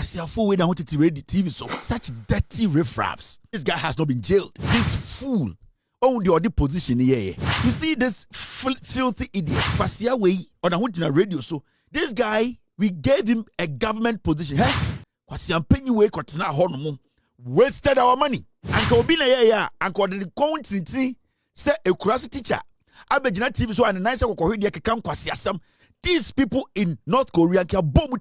Kwasi Afo na wanted to read the TV so such dirty riffraffs. This guy has not been jailed. This fool own the position here. You see this filthy idiot Kwasi Awe on a wanted radio so this guy we gave him a government position. Hey, Kwasi Ampenyi we kwatena hono wasted our money. Anko obi na ya anko de country say a curiosity teacher. Abegina TV so and nice kokori de keka Kwasi asem. These people in North Korea can bomb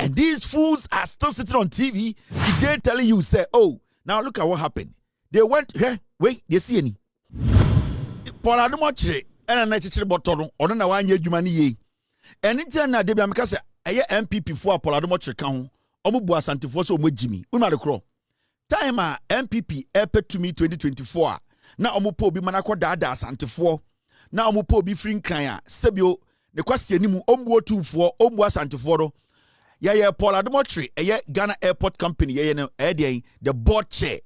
and these fools are still sitting on TV today telling you say, oh, now look at what happened. They went here, wait, they see any. Paul Adom-Otchere and a nice bottle or no one year humani. And it's an idea because a MPP for Paul Adom-Otchere count, Omubua Santifoso with Jimmy, Una the Crow. Time MPP airport to me 2024. Now Omupo be manako dada Santifo. Now Omupo be free kaya, Sebio. The question ni mu ombo 24 ombo asanteforo ya Paul Adom-Otchere Ghana Airport Company the board chair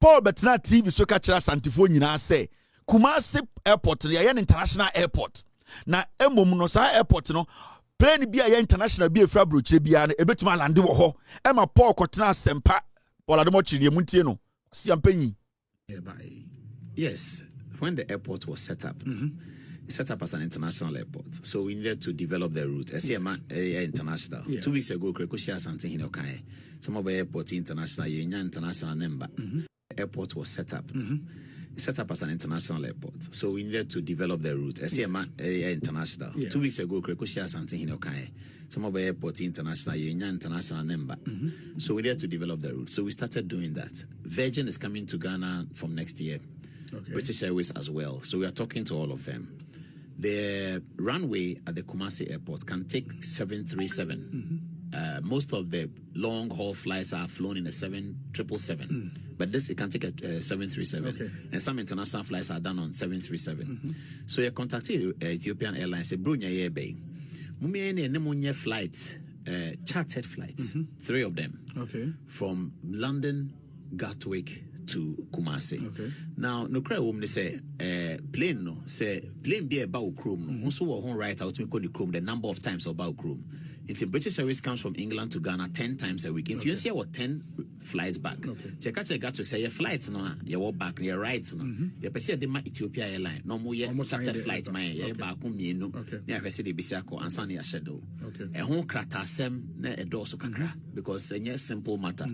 Paul betna TV so ka kira asantefo nyina say Kumasi Airport ya international airport na emom no sa airport no plane bi ya international bi efra broche bia na ebetuma lande wo ho ema Paul kotena sempa Paul Adom-Otchere ye muntie no si ampanyi. Yes, when the airport was set up set up as an international airport, so we needed to develop the route. International. 2 weeks ago, Krekushia something in Okai. Some of the airport international, international number. Airport was set up. Set up as an international airport, so we needed to develop the route. International. 2 weeks ago, Krekushia something in Okai. Some of the airport international, international number. So we needed to develop the route. So we started doing that. Virgin is coming to Ghana from next year. Okay. British Airways as well. So we are talking to all of them. The runway at the Kumasi airport can take 737. Most of the long haul flights are flown in a 777, but this it can take a 737. Okay. And some international flights are done on 737. So you contacted Ethiopian Airlines. Say, "Brunya yebe, mumie ne flights, chartered flights, 3 of them. Okay. From London, Gatwick to Kumasi. Okay. Now, no cry woman say plane no say plane be about chrome no. Also, we write out me chrome the number of times about chrome. It's a British Airways comes from England to Ghana 10 times a week. You see what 10 flights back. Okay. Got to say your flights no, you walk back, your rights no. You perceive the Ethiopia airline. No more yet chartered flight my yeah back no. Okay. Yeah, I say the bisako and sunny shadow. Okay. A home kratasem na a door so kakra because it's simple matter.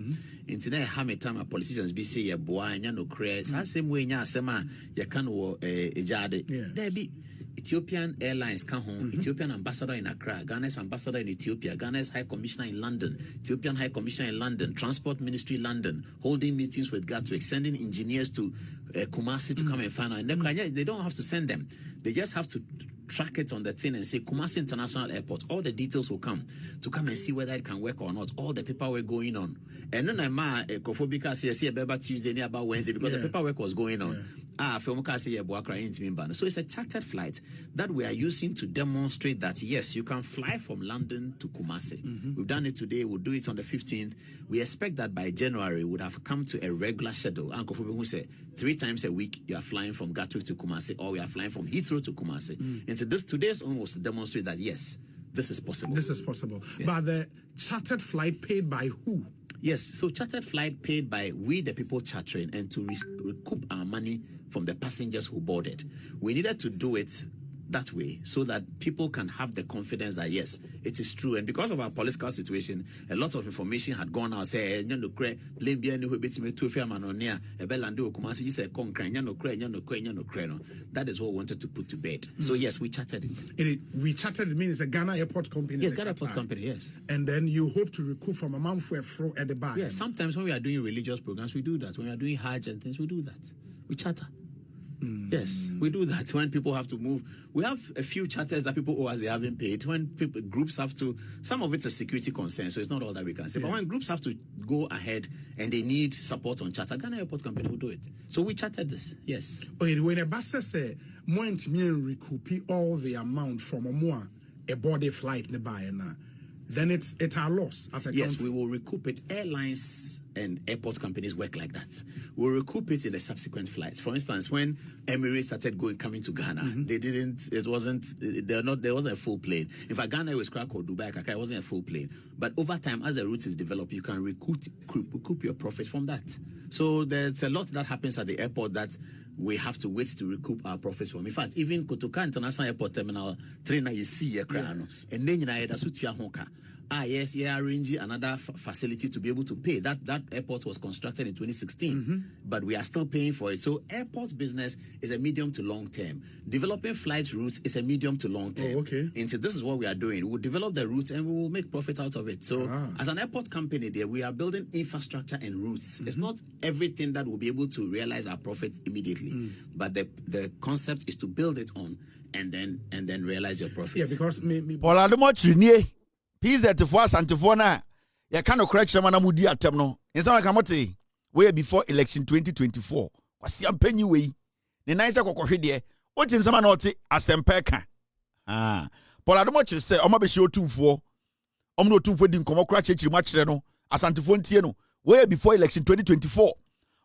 Into there how many time politicians be say ya boy and no craze. Same way nya sema ya can wo ejade. There be Ethiopian Airlines come home, Ethiopian ambassador in Accra, Ghana's ambassador in Ethiopia, Ghana's High Commissioner in London, Ethiopian High Commissioner in London, Transport Ministry London, holding meetings with Gertrude, sending engineers to Kumasi to come and find out. And they don't have to send them. They just have to track it on the thing and say Kumasi International Airport. All the details will come and see whether it can work or not. All the paperwork going on. And then Kofi Boat say about Tuesday, near about Wednesday because the paperwork was going on. So it's a chartered flight that we are using to demonstrate that yes, you can fly from London to Kumasi. We've done it today. We'll do it on the 15th. We expect that by January we would have come to a regular schedule. Uncle Kofi who said 3 times a week you are flying from Gatwick to Kumasi, or we are flying from Heathrow to Kumasi. And so today's own was to demonstrate that yes, this is possible. This is possible. Yeah. But the chartered flight paid by who? Yes, so chartered flight paid by we the people chartering and to recoup our money from the passengers who boarded. We needed to do it that way so that people can have the confidence that yes, it is true. And because of our political situation, a lot of information had gone out. Say, that is what we wanted to put to bed. So yes, we chartered it. We chartered it means it's a Ghana Airport Company. Yes, Ghana Airport Company, yes. And then you hope to recoup from a month for a fro at the back. Yes, sometimes when we are doing religious programs, we do that. When we are doing Hajj and things, we do that. We charter. Yes, we do that. When people have to move, we have a few charters that people owe us they haven't paid. When groups have to, some of it's a security concern, so it's not all that we can say. But when groups have to go ahead and they need support on charter, Ghana Airport Company will do it. So we chartered this, yes. Okay, when a bus say, "Moint me recoup all the amount from a boarding flight nearby," then it's our loss as a yes, country. we will recoup it. Airlines and airport companies work like that. We'll recoup it in the subsequent flights. For instance, when Emirates started coming to Ghana, there wasn't a full plane. In fact, Ghana was crack or Dubai, it wasn't a full plane. But over time, as the route is developed, you can recoup your profit from that. So there's a lot that happens at the airport that we have to wait to recoup our profits from. In fact, even Kotoka International Airport Terminal 3 na you see a crown. And then you know, yes, arrange another facility to be able to pay. That airport was constructed in 2016, but we are still paying for it. So airport business is a medium to long term. Developing flight routes is a medium to long term. Oh, okay. And so this is what we are doing. We'll develop the routes and we will make profit out of it. So as an airport company there, we are building infrastructure and routes. It's not everything that will be able to realize our profits immediately, but the concept is to build it on and then realize your profit. Yeah, because Paul Adom-Otche PZ for Santifo na ya kano correction man amudi atem no insa na kamote way before election 2024 kwasi ampanyi we ne nice kokohwe de o tin sama na ote asempa ka Paul Adom-Otche say o ma be hye otumfo o mo otumfo di nkomo kora chechiri ma kire no asantifo ntie no way before election 2024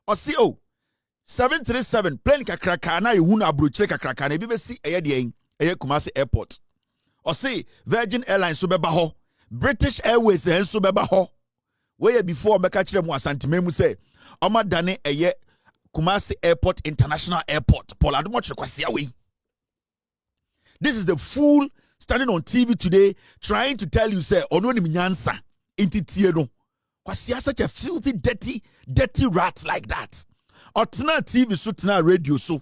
o see 737 plane kakraka na ehunu abrochire kakraka na bi be si eye de eye Kumasi airport o see Virgin Airlines so beba ho British Airways and so beba ho. Where before meka kire mu asantime mu say oma dane eye Kumasi Airport International Airport. Paul Adom-Otche kwasia we. This is the fool standing on TV today trying to tell you say ono ni nyansa inti tie no. Kwasia such a filthy dirty rat like that. Otna TV so tna radio so.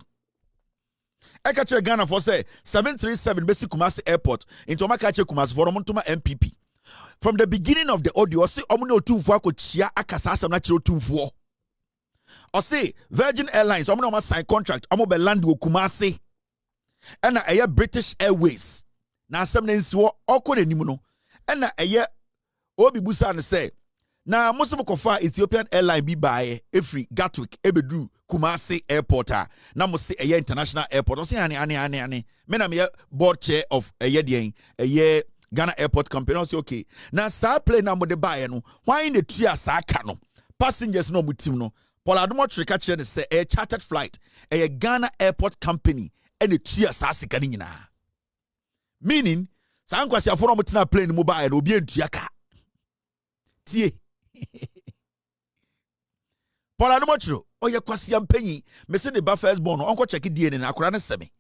Eka kire Ghana for say 737 basic Kumasi Airport into maka kire Kumasi for omontuma MPP. From the beginning of the audio, say omuno otumfo akochia akasa asam na kire otumfo. O say Virgin Airlines omuno ma sign contract omo be land wo Kumasi. Ena eye British Airways. Na asam na nsiwo okode nimu no. Ena eye obi busa ne say na musimo kofa Ethiopian Airline bi baaye efri Gertrude ebedru Kumasi Airport na mo say eye international airport. O say ane me na me board chair of eye den eye Ghana Airport Company say okay. Now sa plane na mo de buy no. Why the tria sa aka no? Passengers no mutim no. Paul Adom-Otche ka kire say a chartered flight, a Ghana Airport Company and the tria sa sika ni nyina. Meaning sa ankwasi aforo mo tina plane mo buy no obi entua ka. Tie. Paul Adom-Otche oye kwasi ampanyi me se the ba first born onko check DNA na akora ne seme.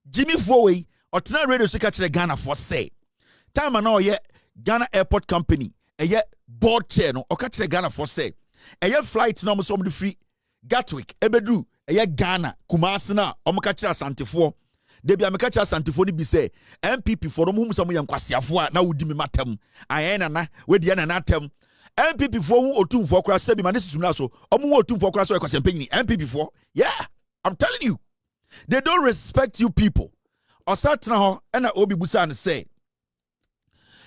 Jimmy Fowey otena radio so ka kire Ghana for say time na oye Ghana Airport Company eye board chair no okachire Ghana for say eye flight na omo de free Gatwick ebedru eye Ghana Kumasi na omo kachire asantefo de bia me kachire asantefo ni bi say MPP for omo hum some yankwasiafo a na wodi me matam ayen na wedi na atem MPP for hu otumfo kora se bi ma ne susum na so omo hu otumfo kora so ekwasempanyini MPP for yeah I'm telling you they don't respect you people osatna ho na obi busa ne say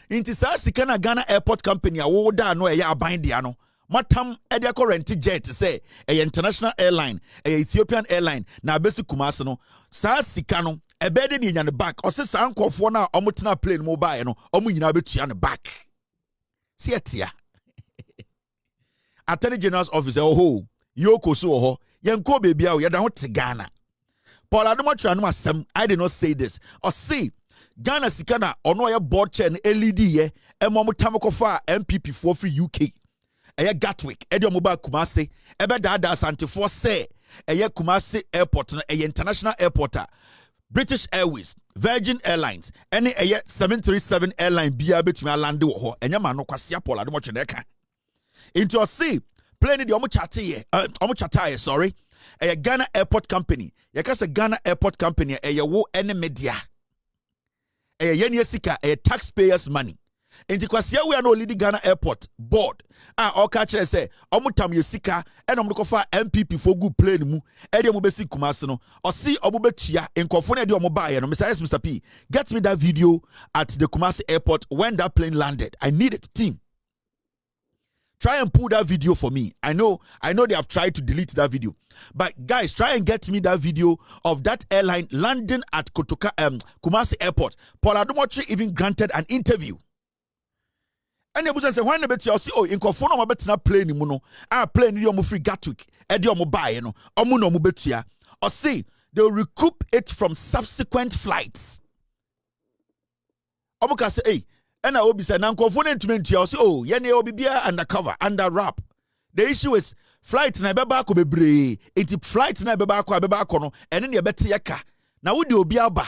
inti sa sika na Ghana Airport Company a wo da no eya aban dia no matam e de current jet say e international airline e Ethiopian airline na basic Kumasi no sa sika no e be de nya ne back o se sa nkofo na omotena plane mo bae no omo nyina betua ne back si atia Attorney General's office ho yoko so ho yenko bebia o yeda ho te Ghana. Paul Adom-Otche no asem I did not say this or see Ghana sikana ono ya board chair LED ye emo mutamokofa MPP for free UK eye Gatwick ede omoba Kumasi ebe dada asantefo say eye Kumasi airport na eye international airport British Airways Virgin Airlines ene eye 737 airline bia betumi alande wo ho enya ma no kwase Paul Adom-Otche na ka into o see plane de omo chataye sorry eye Ghana Airport Company ye ka say Ghana Airport Company eye wo ene media yeni sika taxpayers money enti kwasia we no lead Ghana Airport board oka kire say omutam ye sika e no mkofa MPP for good plane mu e de mo besi Kumasi no o si obo betua enkofo na de omo baaye no Mr. P get me that video at the Kumasi Airport when that plane landed. I need it, team. Try and pull that video for me. I know they have tried to delete that video. But guys, try and get me that video of that airline landing at Kumasi Airport. Paul Adom-Otche even granted an interview. And you say when the you see oh in conform no betina plane mu no plane you free Gertrude e de omo buy no omo no betua or say they'll recoup it from subsequent flights. Omo ka say hey and I will be saying na conform intimate you say oh ye na obi bia undercover under wrap. The issue is flight na beba ko bebre enti flight na beba ko no ene ne bete yeka na wo de obi aba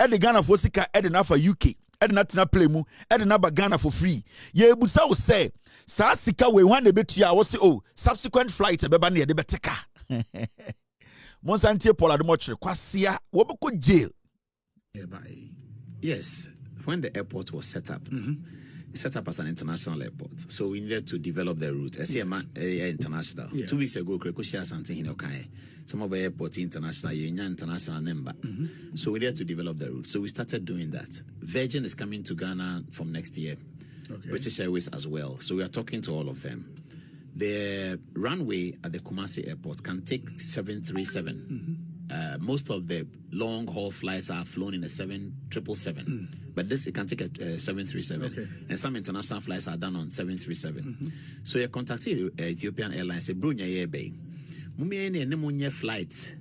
e de Ghana for sika e de na for UK e de na tena play mu e de na ba Ghana for free ye ebusa wo say sa sika we wan de betua wo say oh subsequent flight beba na ye de beteka Monsantie Paul Adom-Otchere kwasia wo be ko jail. Yes, when the airport was set up set up as an international airport. So we needed to develop the route. International. Yeah. 2 weeks ago, Krekushia something in Okai. Some of the airports international, international number. So we needed to develop the route. So we started doing that. Virgin is coming to Ghana from next year. Okay. British Airways as well. So we are talking to all of them. The runway at the Kumasi airport can take 737. Most of the long haul flights are flown in a 777, but this it can take a 737, okay. And some international flights are done on 737. So you contacted Ethiopian Airlines, say, "Brunya ye bay, mumie ne flights,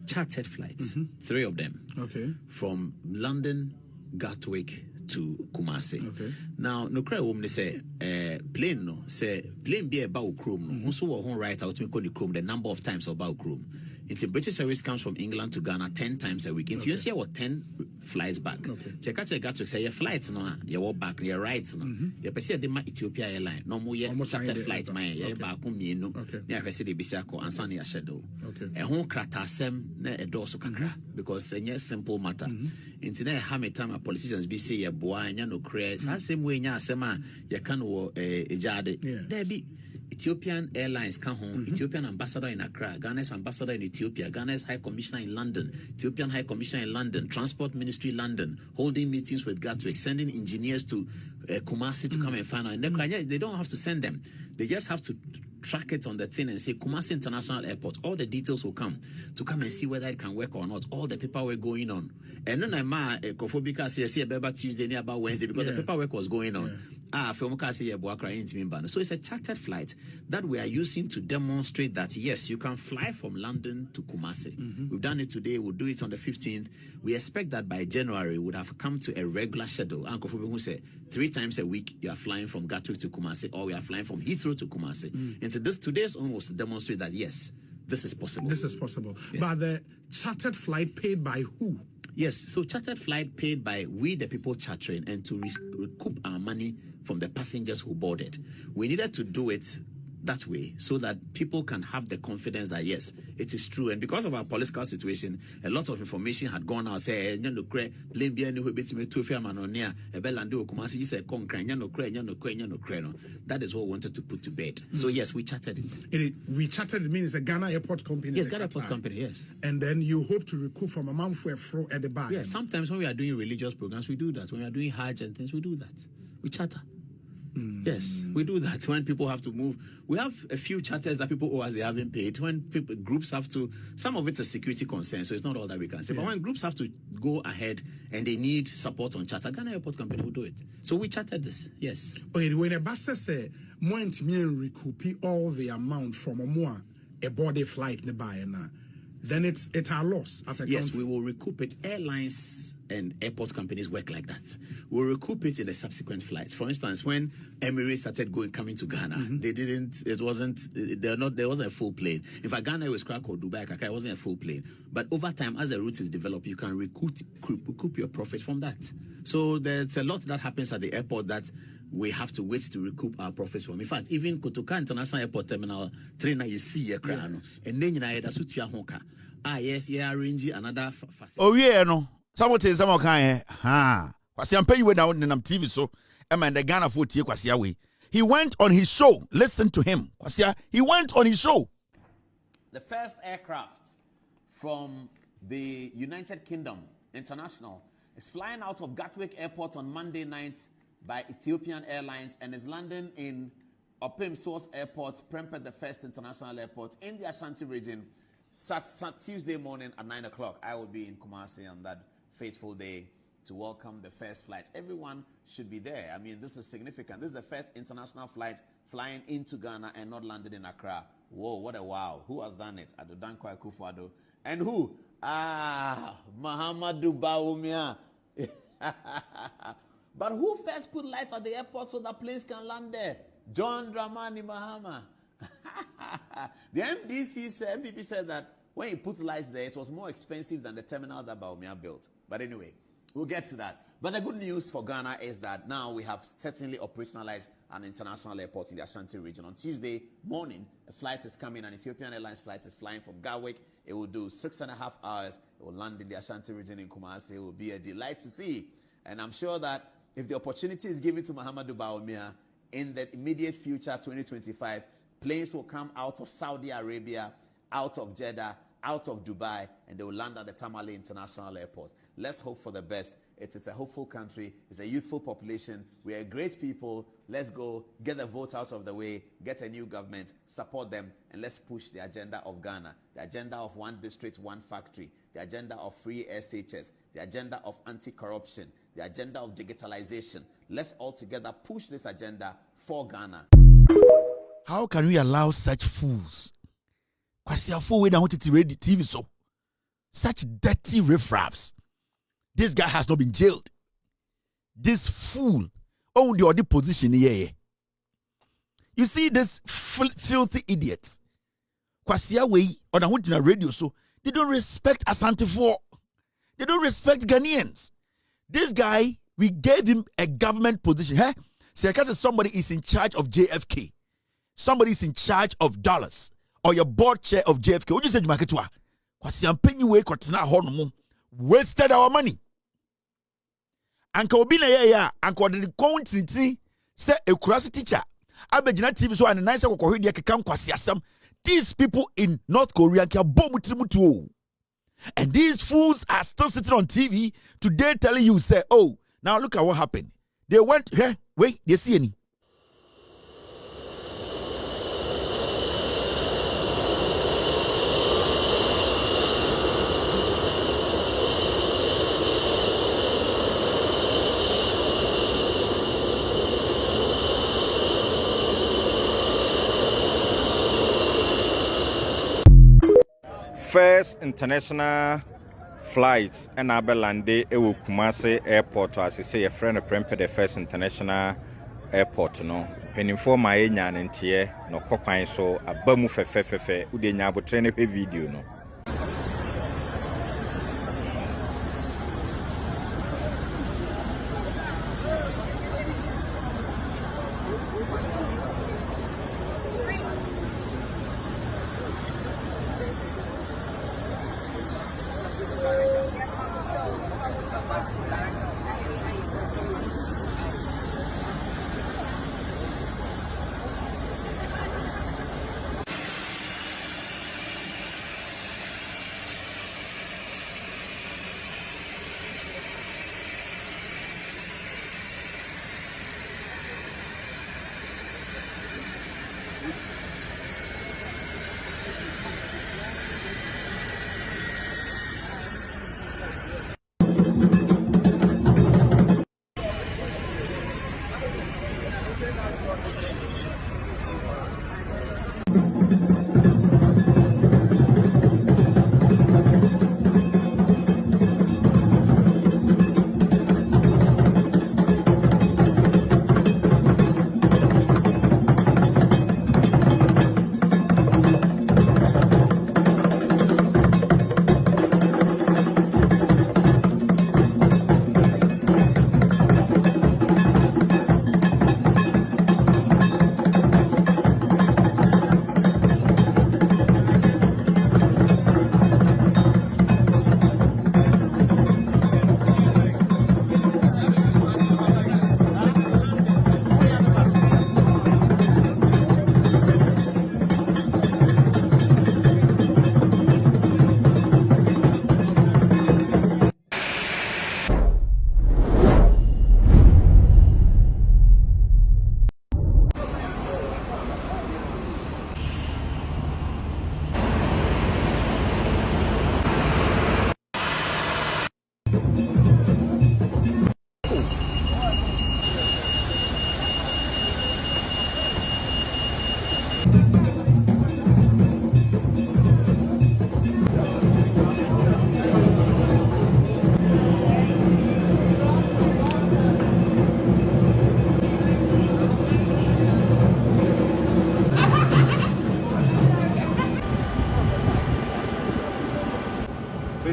chartered flights, 3 of them, okay, from London, Gatwick to Kumasi. Okay. Now, no cry woman say plane no say plane be about chrome no. Also, we write out me chrome the number of times about chrome. It's a British Airways comes from England to Ghana 10 times a week. Into you see what 10 flights back. Check out to say your flights no, you walk back, your rights no. You perceive the Ethiopia airline. No more chartered flights, my yeah back no. Yeah, I say the bisako and sunny shadow. A home kratasem ne a door so kakra because a simple matter. Into there, how many time politicians be say your boy and no craze. Same way nya sema you can wo jade. There be Ethiopian Airlines come home, Ethiopian ambassador in Accra, Ghana's ambassador in Ethiopia, Ghana's High Commissioner in London, Ethiopian High Commissioner in London, Transport Ministry London, holding meetings with Gatwick, sending engineers to Kumasi to come and find out. And they don't have to send them. They just have to track it on the thing and say Kumasi International Airport. All the details will come and see whether it can work or not. All the paperwork going on. And then I'm Kofi say about Tuesday, about Wednesday, because the paperwork was going on. So it's a chartered flight that we are using to demonstrate that yes, you can fly from London to Kumasi. We've done it today, we'll do it on the 15th. We expect that by January we would have come to a regular schedule. Uncle Kofi who said 3 times a week you are flying from Gertrude to Kumasi, or we are flying from Heathrow to Kumasi. And so today's own was to demonstrate that yes, this is possible. This is possible. Yeah. But the chartered flight paid by who? Yes, so chartered flight paid by we the people chartering, and to recoup our money from the passengers who boarded. We needed to do it that way so that people can have the confidence that yes, it is true. And because of our political situation, a lot of information had gone out. Say, that is what we wanted to put to bed. So yes, we chartered it. We chartered it means a Ghana airport company. Yes, Ghana airport company. Yes. And then you hope to recoup from a month for a fro at the back. Yes. Sometimes when we are doing religious programs, we do that. When we are doing Hajj and things, we do that. We charter. Yes, we do that. When people have to move, we have a few charters that people owe us they haven't paid. When groups have to, some of it's a security concern, so it's not all that we can say. But when groups have to go ahead and they need support on charter, Ghana Airport Company will do it. So we chartered this. Yes. Okay, when a bus says, "Moment me recoup all the amount from a body flight nearby now." Then it's our loss as a yes, we will recoup it. Airlines and airport companies work like that. We'll recoup it in the subsequent flights. For instance, when Emirates started coming to Ghana, there wasn't a full plane. In fact, Ghana was crack or Dubai, it wasn't a full plane. But over time, as the route is developed, you can recoup your profit from that. So there's a lot that happens at the airport that we have to wait to recoup our profits from. In fact, even Kotoka International Airport Terminal 3 now you see a crown. And then you know that's what you are. Yes, yeah, arrange another facility. Oh yeah, no. Someone tell someone kind Kwasi am pay you down in TV so and the Ghana 40 Kwasi away. He went on his show. Listen to him. Kwasi, he went on his show. The first aircraft from the United Kingdom International is flying out of Gatwick Airport on Monday night by Ethiopian Airlines and is landing in Opim Source Airport, Prempeh, the first international airport in the Ashanti region, Tuesday morning at 9 o'clock. I will be in Kumasi on that fateful day to welcome the first flight. Everyone should be there. I mean, this is significant. This is the first international flight flying into Ghana and not landed in Accra. Whoa, what a wow. Who has done it? Jantuah Akufo-Addo. And who? Muhammadu Bawumia. But who first put lights at the airport so that planes can land there? John Dramani Mahama. The MPP said that when he put lights there, it was more expensive than the terminal that Bawumia built. But anyway, we'll get to that. But the good news for Ghana is that now we have certainly operationalized an international airport in the Ashanti region. On Tuesday morning, a flight is coming, an Ethiopian Airlines flight is flying from Gatwick. It will do 6.5 hours. It will land in the Ashanti region in Kumasi. It will be a delight to see. And I'm sure that if the opportunity is given to Muhammadu Bawumia in the immediate future, 2025, planes will come out of Saudi Arabia, out of Jeddah, out of Dubai, and they will land at the Tamale International Airport. Let's hope for the best. It is a hopeful country. It's a youthful population. We are great people. Let's go get the vote out of the way, get a new government, support them, and let's push the agenda of Ghana, the agenda of one district, one factory, the agenda of free SHS, the agenda of anti-corruption, the agenda of digitalization. Let's all together push this agenda for Ghana. How can we allow such fools? TV so such dirty riffraffs. This guy has not been jailed. This fool owned the other position here. You see this filthy idiots. Kwasia way on a radio so they don't respect Asante 4. They don't respect Ghanaians. This guy, we gave him a government position. Hey? Say because somebody is in charge of JFK. Somebody is in charge of dollars. Or your board chair of JFK. What you say, Jantuah? Kwasia penny way kwatina hono wasted our money. Anka obi na ya anka de country say a kurasi teacher abegina TV so and nice ko hwe de keka nkwase asem. These people in North Korea can bomb mutu. And these fools are still sitting on TV today telling you say, oh, now look at what happened. They went here, wait, they see any. First international flight and Abelande ewu Kumasi airport as I say a friend of the first international airport no penifo ma enya ntie no kokwan so abamu fefefefe ude nya abotre ne video no.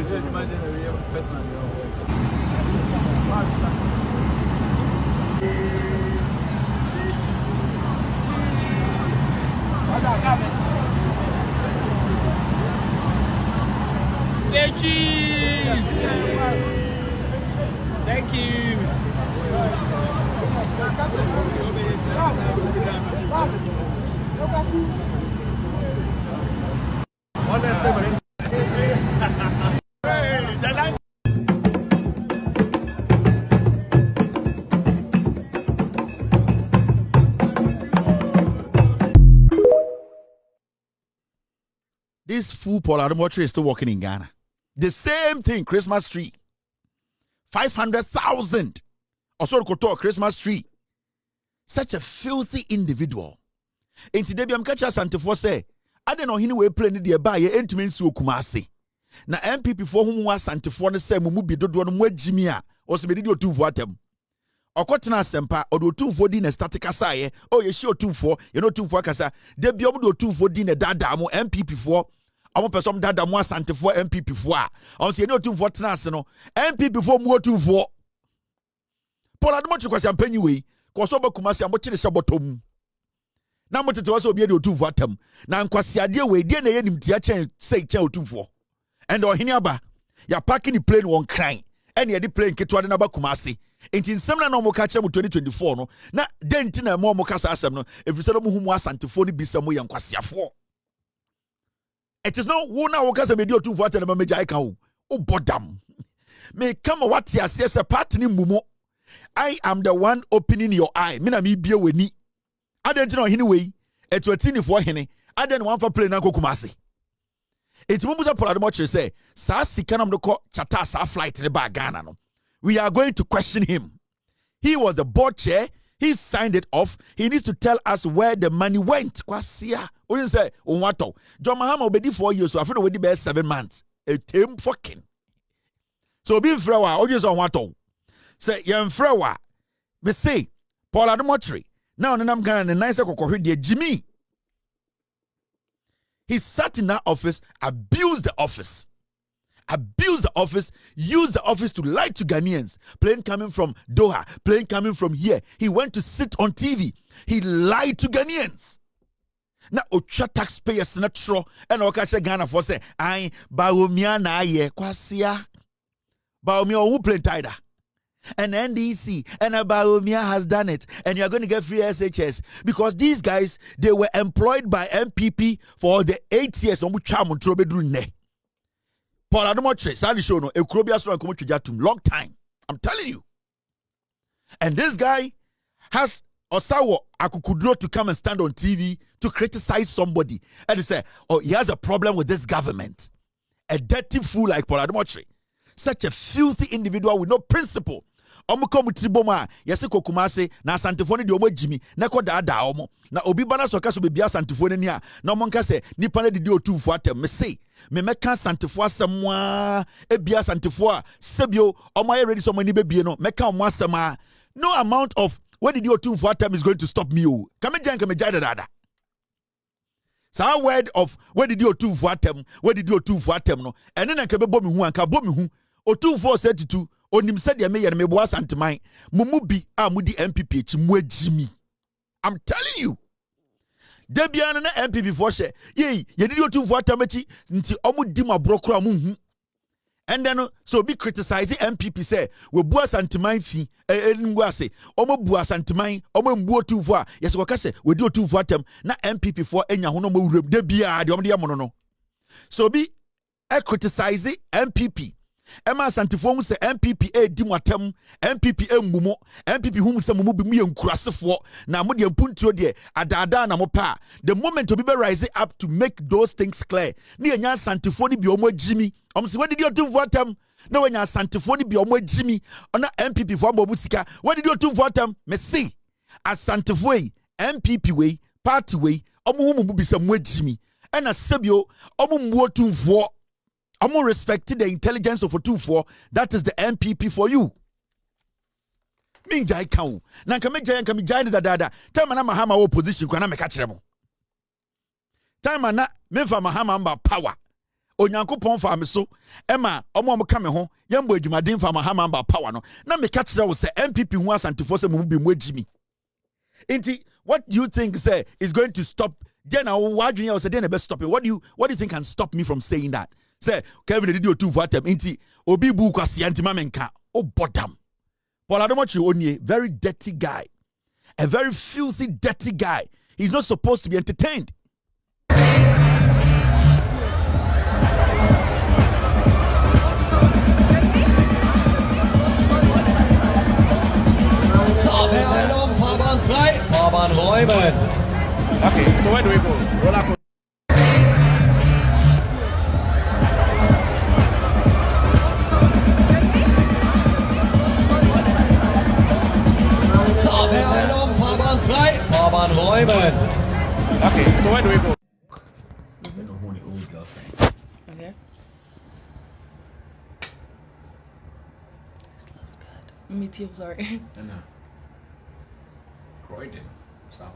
Say cheese. Thank you. This fool Paul Adom-Otchere is still working in Ghana. The same thing, Christmas tree. 500,000. Also, a Christmas tree. Such a filthy individual. In today, I'm catching Santefo say, I don't know any play the buy ain't mean so kumasi. Na MPP for whom was Santefo ne say mumu bi dodo no mu agimia o se bedi otu vo atem. Okotena sempa o do otu vo di na static asaye o ye shi otu vo ye no otu vo akasa de bi om do otu vo di na dada mo MPP for omo person dada mo Santefo MPP for a on se ye no otu vo tena ase no MPP for mu otu vo Paul Adom-Otchere kwasi ampanyi we ko so ba kumasi ambo chire se botom na motete wo so obi de otu vo atem na nkwasi ade we die na ye nimtia chen sei chen otu vo and ohini aba ya parking the plane one crying and ye the plane ketwa na ba kumasi enti nsem na no mo ka kire mu 2024 no na denti na mo ka sa asem no efri se no mo hu mu Asantefo ni bisam ye nkwasiafo. It is not wo na wo ka se me di otu vo atem na meja ika wo bodam me come what ya say part ni mumo. I am the one opening your eye. Me na me bie weni. Adenti na ohini we etwatini fo hene aden one for plane na kokumase. It's Mumusa Paul Adom-Otchere say, Sa sikanam no ko chata sa flight ne ba Ghana no. We are going to question him. He was the board chair. He signed it off. He needs to tell us where the money went. Kwasia. Oyin say, Onwato. John Mahama obedi 4 years, so I feel we be 7 months. A team fucking. So be frewa, oyin say Onwato. Say, yem frewa. Me say, Paul Adom-Otchere. Now, I'm Ghana the nice kokohwe Jimmy. He sat in that office, abused the office, used the office to lie to Ghanaians. Plane coming from Doha, plane coming from here. He went to sit on TV. He lied to Ghanaians. Now, Ocha taxpayers natural and Okacha Ghana for say, I Bawumia na ye kwasia. Bawumia who plane tider. And NDC and Bawumia has done it, and you're going to get free SHS because these guys, they were employed by MPP for the 8 years. Paul Adom-Otchere, Sadi Shono, Ekrobia Strong Komuchujatum, long time. I'm telling you. And this guy has Osawo Akukudro to come and stand on TV to criticize somebody, and he say, "Oh, he has a problem with this government." A dirty fool like Paul Adom-Otchere, such a filthy individual with no principle. Omo komu triboma yese kokumase na Asantefo ne de omo jimi na ko daada omo na obi bana so kaso bebia Asantefo ne nia na omo nka se nipa ne de otufo atem me say me meka Asantefo asemwa ebia Asantefo a sebio omo ay ready so mani bebie no meka omo asema no amount of what did you otufo atem is going to stop me o kame jai dada. Sa word of what did you otufo atem no ene na nke bebo me hu anka bo me hu otufo said to onim said ya me bo Asanteman mumu bi a mudi MPP echi mu agimi. I'm telling you. Debiana na MPP for share. Ye did you to vote amachi nti omu di ma brokura mu hu. And then so be criticizing MPP say we bu Asanteman fi engu ase. Omo bu Asanteman, omo mbu otu vo yes we ka say we di otu vo atem na MPP for enya ho no ma wuram debia de omo de amono no. So be criticizing MPP. Emma Asantefo hu se MPP di mwatem MPP emmumo MPP hu se mumu bi mu ye nkurasefo na mo de mpuntuo de adada na mo pa the moment obi be rise up to make those things clear na enya Asantefo ni bi omo agimi se what did you do for them na wenya Asantefo ni bi omo agimi ona MPP fo ambo busika what did you do for them me see Asantefo yi MPP we party we omo hu mu bi se mu agimi ena sebio omo mu otumfo I'm more respecting the intelligence of a 2-4. That is the MPP for you. Minjai kau. Na kame jai da. Time na Mahama opposition kwa na me kachire mo. Time na me fa Mahama amba power. onyankopon fa me so ema omo ka me ho yembo adwumaden fa Mahama ba power no na me ka kire wo se MPP hu asantefo se mu bi mu agimi inti what do you think say is going to stop then why do you say then best stop it what do you think can stop me from saying that say Kevin did you two for them inti obi bu kwase anti mamenka o bodam Paul Adom-Otche onye very dirty guy a very filthy dirty guy he's not supposed to be entertained. Okay, so where do we go? Roller Okay, so where do we go? I don't want an old girlfriend. Okay. This looks good. Me too, sorry. No. Croydon, South.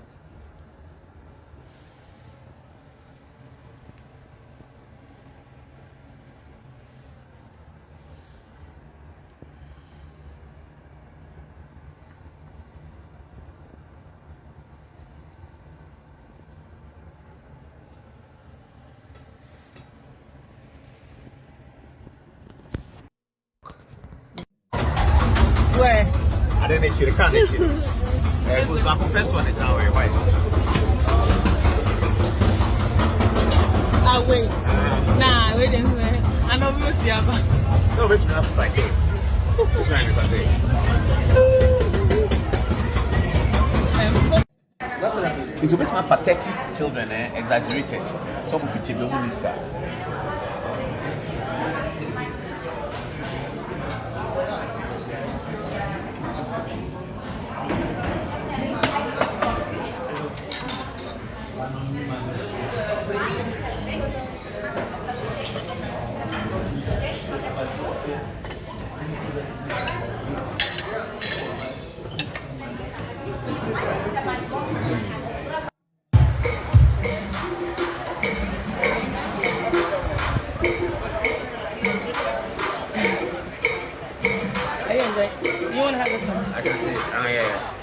Where? I didn't see the car. It was my first one. It's our white. Ah, wait. Nah, wait a minute. I know we'll see about. No, it's not like it. It's right, as I say. It's a bit for 30 children, exaggerated. Some of it will be this car. You want to have this one? I can see it. Oh, yeah.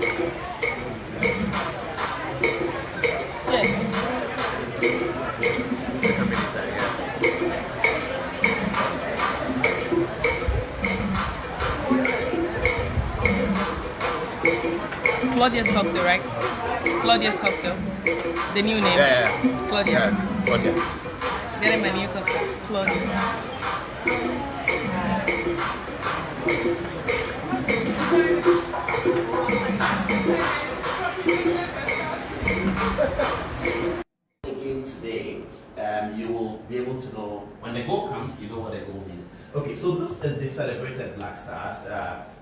Claudia's cocktail, right? Claudia's cocktail. The new name. Yeah. Claudia. Yeah, Claudia. Getting my new cocktail. Claudia. Today, you will be able to know when the goal comes, you know what the goal means. Okay, so this is the celebrated Black Stars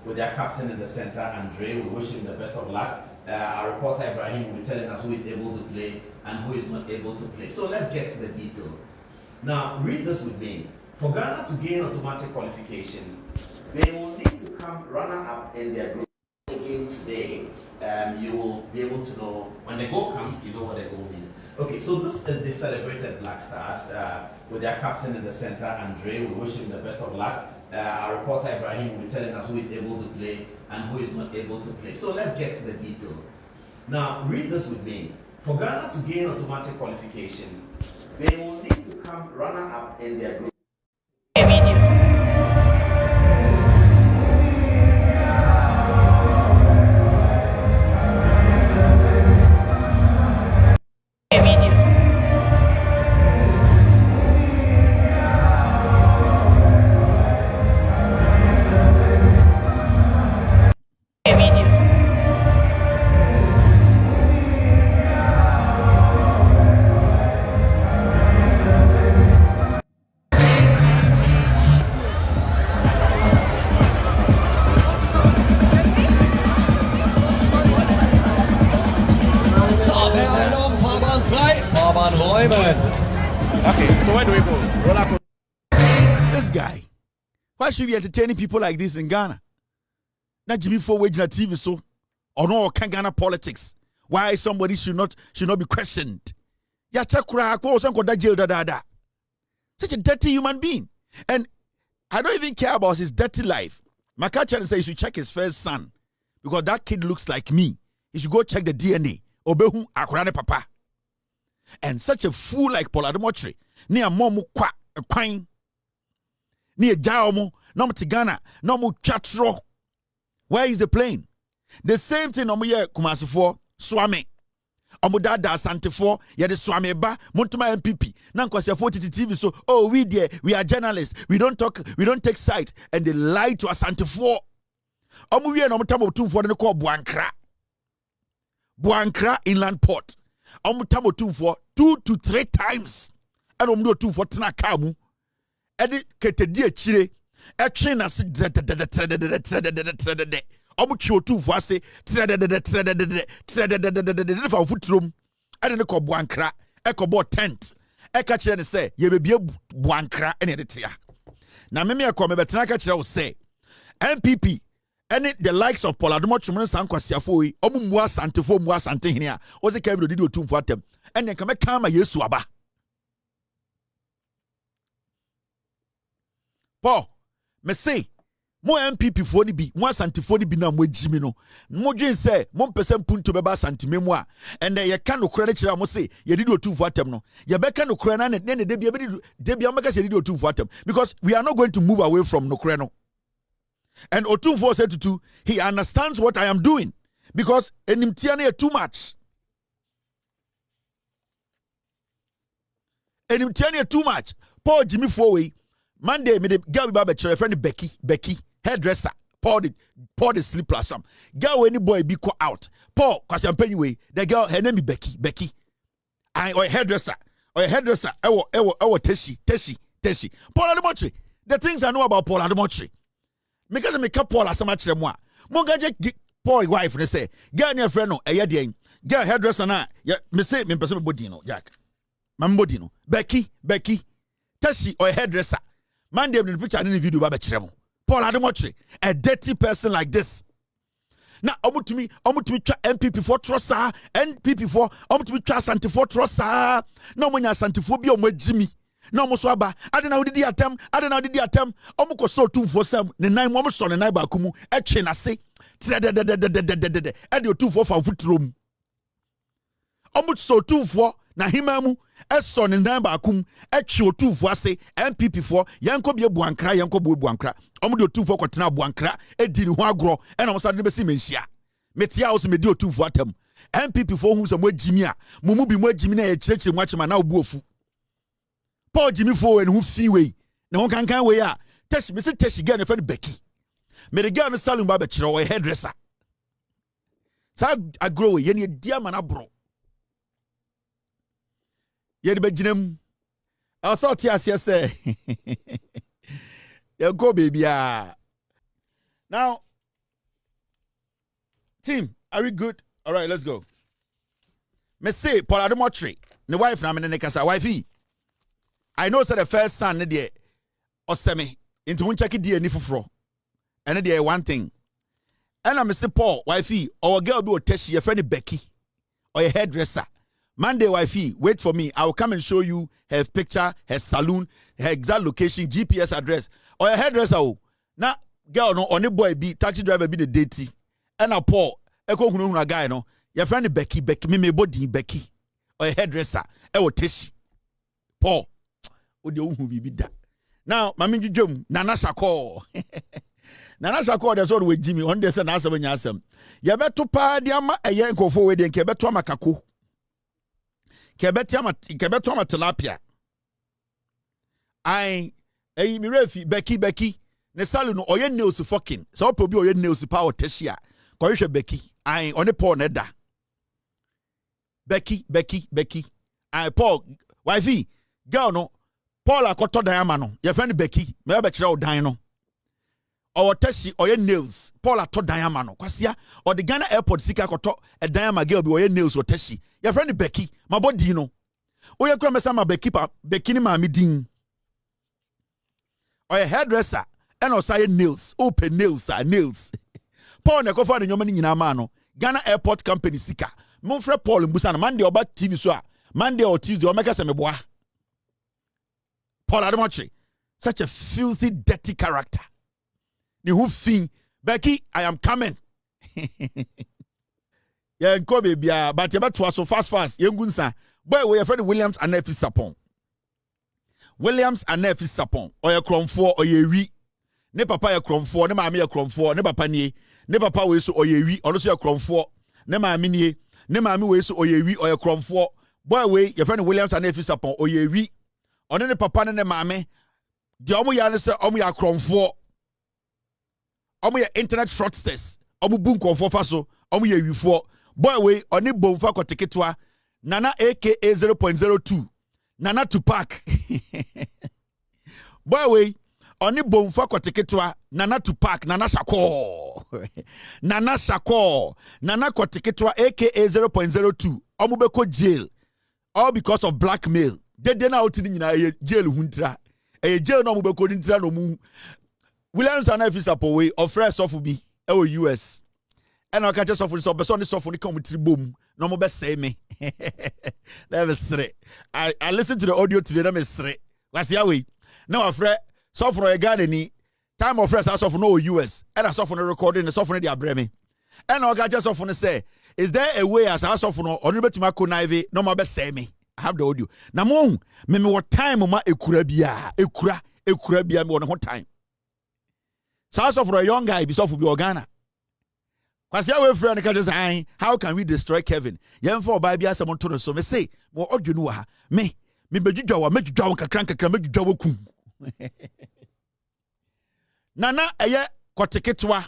with their captain in the center, Andre. We wish him the best of luck. Our reporter Ibrahim will be telling us who is able to play and who is not able to play. So let's get to the details. Now, read this with me. For Ghana to gain automatic qualification, they will need to come runner-up in their group. Game today, you will be able to know when the goal comes, you know what the goal means. Okay, so this is the celebrated Black Stars with their captain in the center, Andre. We wish him the best of luck. Our reporter Ibrahim will be telling us who is able to play and who is not able to play. So let's get to the details. Now, read this with me. For Ghana to gain automatic qualification, they will need to come runner-up in their group. Okay, so where do we go? Roller This guy, why should we be entertaining people like this in Ghana? Not Jimmy for waging a TV so or no Ghana politics. Why somebody should not be questioned. Ya chakura ko san ko da jail da. Such a dirty human being. And I don't even care about his dirty life. My catcher says you should check his first son because that kid looks like me. You should go check the DNA. Obehu akurane papa. And such a fool like Paul Adom-Otchere. Ni a momu kwa kwine. Ni a jaomo. No mo tigana. No mo chatro. Where is the plane? The same thing omo ye Kumasi for Swame. Omo dada asante for ye the Swame ba montuma MPP. Na nkwasi for TV so we are journalists. We don't take sides and they lie to asante for. Omo we no tamo otum for the call Buankra inland port. Omo tamo otum for 2 to 3 times. And omo do otum for tena kamu. Edi ketedi echire. Etwe na se omu twi otu fo ase fa futrom ade ne ko Buankra e ko bo tent e ka kire ne se ye bebie Buankra ene de tia na me ko me betena ka kire wo se MPP any the likes of Paul Adom-Otchere sankwasiafo yi omu mu asante hene a wo se ka bi didi otu fo atem ene ka me ka ma Yesu aba Paul me say mo MPP fo ni bi mo asantifo ni bi na mo jimi no mo dwen say mo mpese mpunto beba asantimemu a and ye ka no kure ne kire mo say ye didi otufo atem no ye be ka no kure na ne de bia mo ka say didi otufo atem because we are not going to move away from no kure no. And Otufo said to he understands what I am doing because enimtia too much. Enimtia too much. Paul Jimmy Fowe Monday me the girl be Babachire friend Becky hairdresser Paul the sleep some girl any boy be call out Paul cause I'm paying way the girl her name be Becky or a hairdresser ewo Teshi Paul Adom-Otchere the things I know about Paul Adom-Otchere because me ka Paul asamachire mo a mo ga je Paul wife ne say girl near friend no eye de girl hairdresser na me say me person me body no Jack my body no Becky Teshi or a hairdresser man dem the picture in the video Babachire mo Paul Adom-Otchere a dirty person like this na omutumi twa MPP for trosa NPP for omutumi twa asante for trosa na omunya asante for bi omagimi na omuso aba ade na odidi atem omuko so tumfo sam ne nan mo so ne nan ba kumu etwe na se ade otumfo fa futrom omuso tumfo na himamu eso ne nan ba kum etwe otumfo ase MPP for yanko bie Buankra yanko bo Buankra omude otumfo kwotena Buankra edi ne ho agro e na omusa de besi menhia metia wo se medi otumfo atem MPP for hu se mo agimi a mumu bi mo agimi na ye kirekire mo achema na obu ofu Paul Jimmy Fowe and who fee way. No one can way out. Teshi again a friend Becky. May the girl Salum Babachire or a hairdresser. So I grow ye dear man abro. Ye the Benjamin. I saw Tias say. You go, baby. Now, team, are we good? All right, let's go. Me say Paul Adom-Otchere, the wife na me ne kasa wifey. I know say the first son ne de oseme into won check DNA fufuro. And there one thing. And I say Paul wifey or girl be Teshi your friend Becky or a hairdresser. Monday wifey, wait for me. I will come and show you her picture, her salon, her exact location, GPS address. Or a hairdresser. Now girl no only boy be taxi driver be the datey. And I Paul eko hunu guy no. Your friend Becky me body Becky or a hairdresser. Ewo Teshi. Paul now, Mammy Jum, Nana Shako. Nana Shako, that's all with Jimmy. One day, said, answer when you ask him. You better pa diama a yanko forward and Kebetoma Kaku. Kebetama tilapia. I me refi Becky, ne salon or your nails fucking. So probably your nails power Teshia. Korisha Becky. I on a poor nedda. Becky. I Paul, wifey, girl no. Paul akoto diamond no your friend Becky me be kire o dan no or Teshi or your nails Paul ato diamond no kwasia or the Ghana airport sika akoto a diamond girl be or your nails or Teshi your friend Becky my body no o ye kura mesa ma Becky ni ma mi din or a hairdresser and or say nails open nails Paul na ko fa de nyoma ni nyina ma no Ghana airport company sika mon frère Paul mbusa na Monday oba TV so a Monday or Tuesday o meka se me boa Paul Adom-Otchere, such a filthy, dirty character. The whole thing, Becky, I am coming. Yeah, go baby, but you better so fast. You gunsa. Boy, we are friend Williams and Nefi Sapon. Williams and Nefi Sapon. Or your crom 4 or ye wi. Ne papa ya crom 4, ne mama ya crom 4, ne papa nie. Ne papa we so or ye wi, or your crom 4. Ne mama nie. Ne mama we so or ye wi or your crom 4. Boy, we your friend Williams and Nefi Sapon or ye wi. Or ne papa ne mama. The omu ya se omu ya crom 4. Omu ya internet fraudsters. Omu bun crom 4 faso. Omu ya wi 4. Boy, we oni bomfa ko tiketwa Nana aka 0.02 Nana Tupac. Boy, we oni bomfa ko tiketwa Nana Tupac Nana Shako. Nana Shako. Nana ko tiketwa aka 0.02 omubeko jail all because of blackmail. They na outi nyina jail huntra. Jail no omubeko ntra no mu. Williams and Fisapo we of fresh of bi e US. And I can't just offer so person this offer come with boom. No more best say me. Never straight. I listened to the audio today. Let me straight. What's your way? Now, afraid so for a garden time of fresh as of no US and I saw for the recording the software the Ibrahim. And I just often say, is there a way as I saw for no on to my connive? No more best say me. I have the audio. Now, moon, me what time ma ekurabia me one time. So I saw for a young guy be so for be Ghana. Because your friend can just say, how can we destroy Kevin? Yen for Bible as someone told us so. Me say, what do you know? Me bejujawa, me jujawa kakranka, me jujawa kum. Nana eye koteketwa,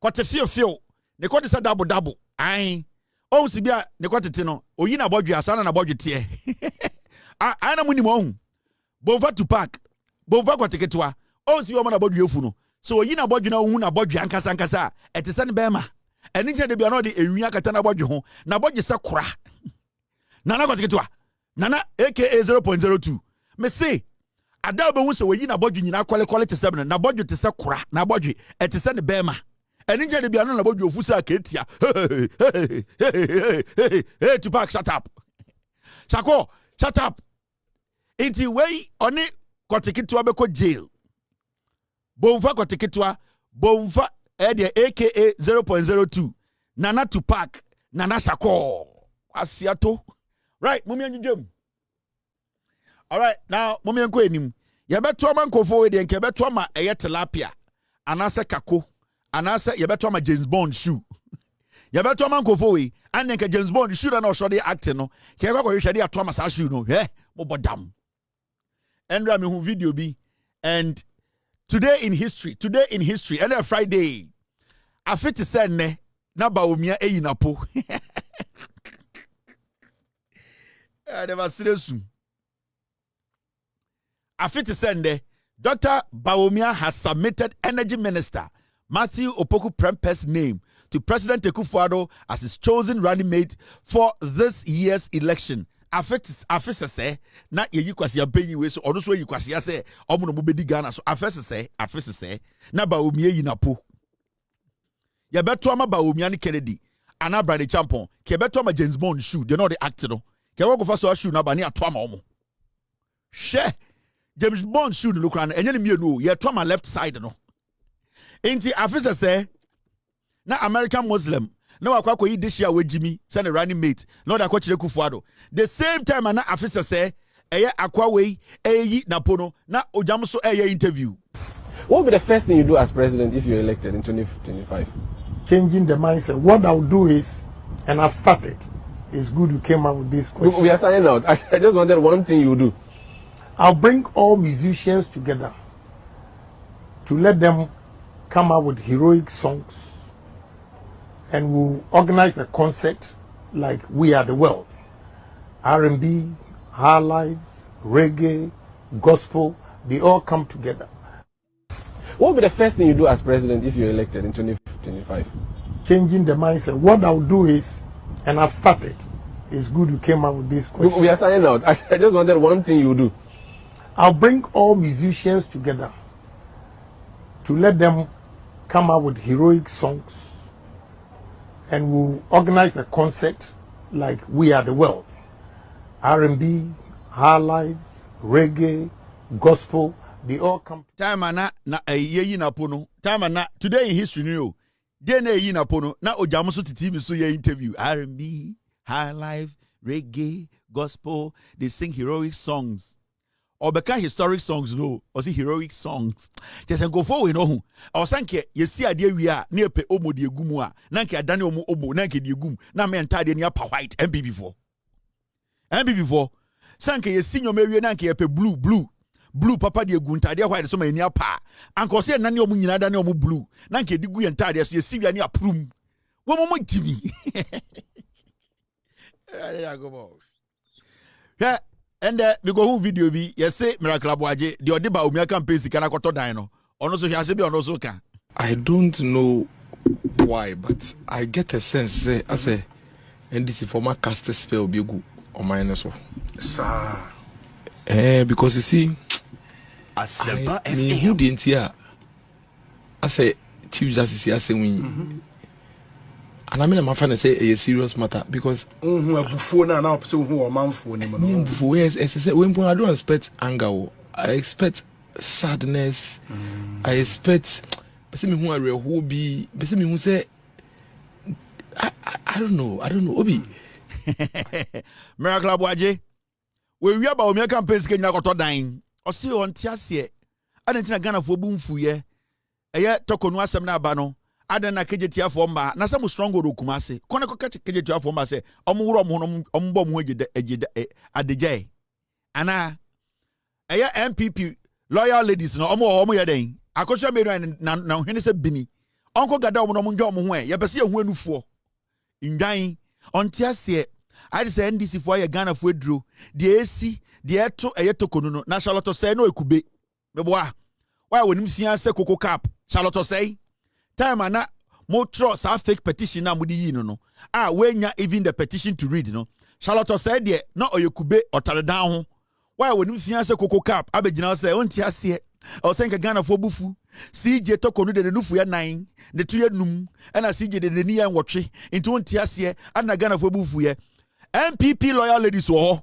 kote fio. Ne kote sa double. Aye. O sibia ne kote tino. Oyi na bodwe asana na bodwe tie. Aye na muni mo. Bonfa Tupac. Bonfa koteketwa. O sibia mo na bodwe ofu no. So oyi na bodwe na hu na bodwe ankasa. Etese ne bema. Eni je de bia no de enwia kata na bodwe ho na bodwe se kora nana kotiketwa nana aka 0.02 me say ada be hu se wayi na bodwe nyina kwale te se na bodwe te se kora na bodwe etese ne bema eni je de bia no na bodwe ofu se aketia hey Tupac shut up Chako shut up iti wey oni kotiketwa be ko jail bonfa kotiketwa bonfa aka 0.02 Nana Tupac Nana Shako Asiato right mummy and all right now mummy and kwenim ye beto amanko we de nke beto ama eye tilapia anase kako anase ye beto ama James Bond shoe ye beto amanko we and nke James Bond shoe na so dey act no ke kwa hwehwe dey ato ama sa shoe no mo bodam endra me hu video bi and Today in history, and a Friday, I fit to send ne na Bawumia eyinapo. I never serious. I fit to send ne Dr. Bawumia has submitted Energy Minister Matthew Opoku Prempeh's name to President Akufo-Addo as his chosen running mate for this year's election. Afese say na yeyi kwase abenyi we so ono so yeyi kwase say omo no bedi Ghana so afese say na Bawumia yinapo ye beto ama Bawumia ne Kennedy ana Brady Champon ke beto ama James Bond shoe they know the act no ke wo go fa so shoe na ba ne ato ama omo she James Bond shoe no kra na enye ne mienu ye to ama left side no enti afese say na American Muslim no akwa yi this year we Jimmy send a running mate Lord akwa Akufo-Addo the same time na afisa say eye akwa we eyi napono na ojam so eye interview. What will be the first thing you do as president if you're elected in 2025? Changing the mindset. What I'll do is, and I've started, it's good you came up with this question. We are signing out. I just wanted one thing you do. I'll bring all musicians together to let them come up with heroic songs, and we'll organize a concert like We Are the World. R&B, High Lives, reggae, gospel, they all come together. What will be the first thing you do as president if you're elected in 2025? Changing the mindset. What I'll do is, and I've started, it's good you came up with this question. We are signing out. I just wanted one thing you do. I'll bring all musicians together to let them come up with heroic songs, and we'll organize a concert like We Are the World. R&B, High Lives, reggae, gospel, they all come. Time na ye na pono. Time na today in history new. Then ye na pono. Na ojamuso to TV so ye interview R&B, high life, reggae, gospel. They sing heroic songs. Or beka historic songs no. Or see heroic songs. Just go forward no. Or sanke ye see idea we are near pe omo de gumua. Nanke adani omo omo nanke de gum. Na me entire near pa white MPP4. MPP4. Sanke ye senior me we nanke ye pe blue papa de gunta de white so ma nia pa anko se na ne omu nyina da ne omu blue na nke digu ye ntade so ye siwia ne aprum wo mo jimi yeah and we go who video bi ye say miracle Aboagye de odi Bawumia campaign sika na koto dan no ono so hwase bi ono so ka. I don't know why, but I get a sense say as a NDC former caster spell be go on my so sir. Because you see, who didn't hear? I say Chief Justice here say we, and I mean my friend say a serious matter because when I don't expect anger, I expect sadness, I expect. But me who are who be, but me who say, I don't know, Obi. Miracle Aboagye. We about Bawumia campaigns ke nyina koto dan. O se on tiase. Adentina Ghana fo bumfu ye. Eye tokonu asem na aba no. Aden na kejetia fo mba. Na some strong go Kumase. Kone ko kejetia fo mba se omwuro mo no ombom ho ejeda adegye. Ana eye MPP loyal ladies no omo ye den. Akosua me na hwene se bini. Onko gada omo no mo ndwo mo ho e. Ye pese ehu anufuo. Ndwan on tiase. I say NDC for Ghana for drew the AC the eto tokonu no na Charlotte say no ekube meboa why wonim fia say cocoa cap Charlotte say time na mo tro sa fake petition na mudi yi no we nya even the petition to read no Charlotte say de na oyekube otare dan ho why wonim fia say cocoa cap abegina say onti ase o say Ghana for bufu CJ tokonu de nufu ya 9 de tu ya num na CJ de ni ya nwotwe into onti ase ana Ghana for bufu ye MPP loyal ladies wo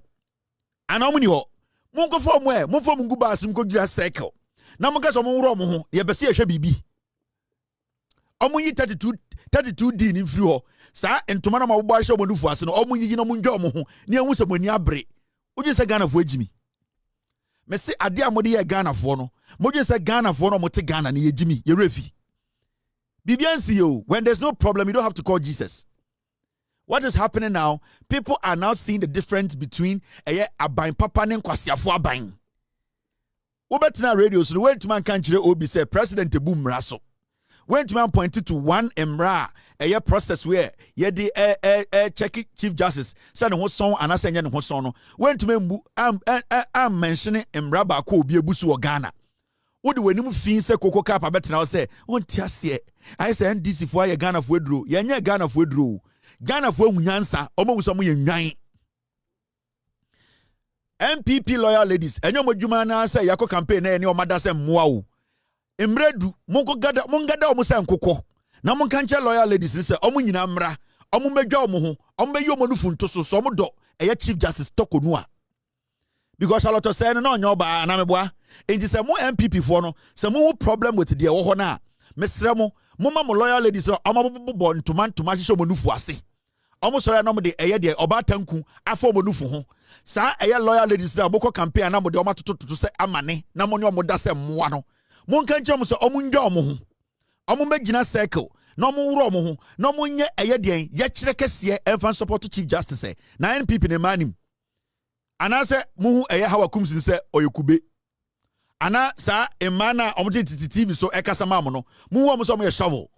and how many ho monko for mo mo for mungu basim ko gira circle na monka so mo woro mo ho ye bese ehwe bibi omunyi 32 d ni free ho sa entoma na mabbo ahye mo nufu ase no omunyi no mondwo mo ho ne ehu se moni abre oje se Ghana fo agimi me se ade amode ye Ghana fo no moje se Ghana fo no mo te Ghana ne yegimi ye refi bibiansi yo when there's no problem you don't have to call Jesus. What is happening now? People are now seeing the difference between abain papa and kwasiafo abain. Obetina radio so when to man can chire obi say president boom raso. When to man pointed to one emra process where ye the check chief justice say no song and asenya no song no. When to man am mentioning emra ba ko obi ebusu o Ghana. What do we need fin say cocoa cap abetina say on tiase. I say NDC for ye Ghana for dro. Ye nya Ghana for dro. Ghana for nyansa omo so mo yenwan MPP loyal ladies enyo modwuma na say yakọ campaign na ene o mada say mmoa o emredu monko gada omo say nkokọ na monka nche loyal ladies ni say omo nyina mra omo medwa omo ho omo beyi omo nufu ntoso so omo do chief justice tokonu a because Charlotte say no onyo ba na meboa enti say mo MPP for no say mo problem with the wo ho na mesre mo mama mo loyal ladies no amabobo ntoma hye omo nufu ase omo sori na mo de de oba tanku afọ omo nufu ho sa loyal ladies na boko campaign na mo de omo tototo se amane na mo ne omo da se mmoa no mo nka nche mo se omo ndwa omo ho omo magina circle na omo wuro omo ho na omo nye de ye kire kese enfan support chief justice na NPP ne manim ana se mu hawa kumsin se oyekube ana sa emana omote TV so ekasama mo no mu wo mo so mo ye shovel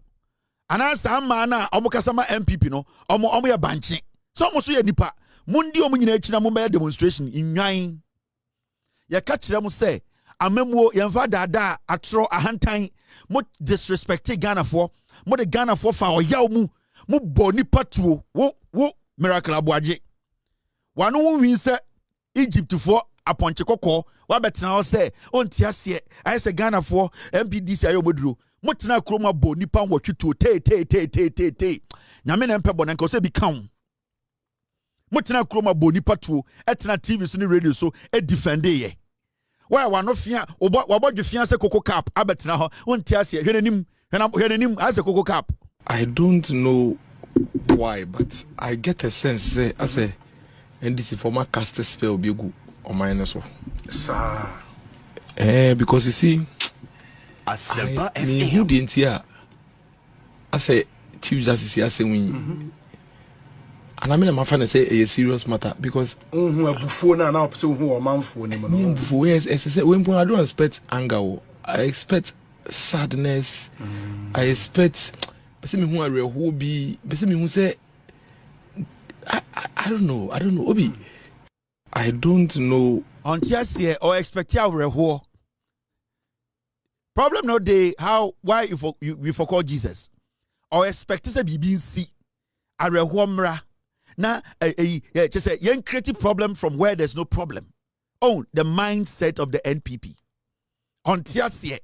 ana sa mana omo kasama MPP no omo ye banche so mo so ye nipa mundi omo nyina akina mo be demonstration inwan ye ka kire mo se amamuo ye mfa dada atro ahantan mo disrespect Ghana for mo de Ghana for fa oyaw mu bo nipa tuo wo miracle Aboagye wano wo wi se Egypt for aponche kokọ wa betena o se onti ase ai se Ghana for MPDC ayo moduro motena kroma bo nipa nwotweto te nyame na mpebo na nka se bi kan motena kroma bo nipa to etena TV so ni radio so e defend ye Why one no fear what you fear say cocoa cap abetina ho won tias here hwenanim as a cocoa cap. I don't know why, but I get a sense say as a NDC former caster spell be good on my so. Sir. Because you see who didn't hear I say Chief Justice here say we and I mean my friend say a serious matter because who now so who man phone when I don't expect anger, I expect sadness, I expect person who are who be person who say I don't know Obi I don't know on here or expect you problem no day why you forgot Jesus or expect to say BBC arehomra na just say you create problem from where there's no problem. Oh, the mindset of the NPP on tiasie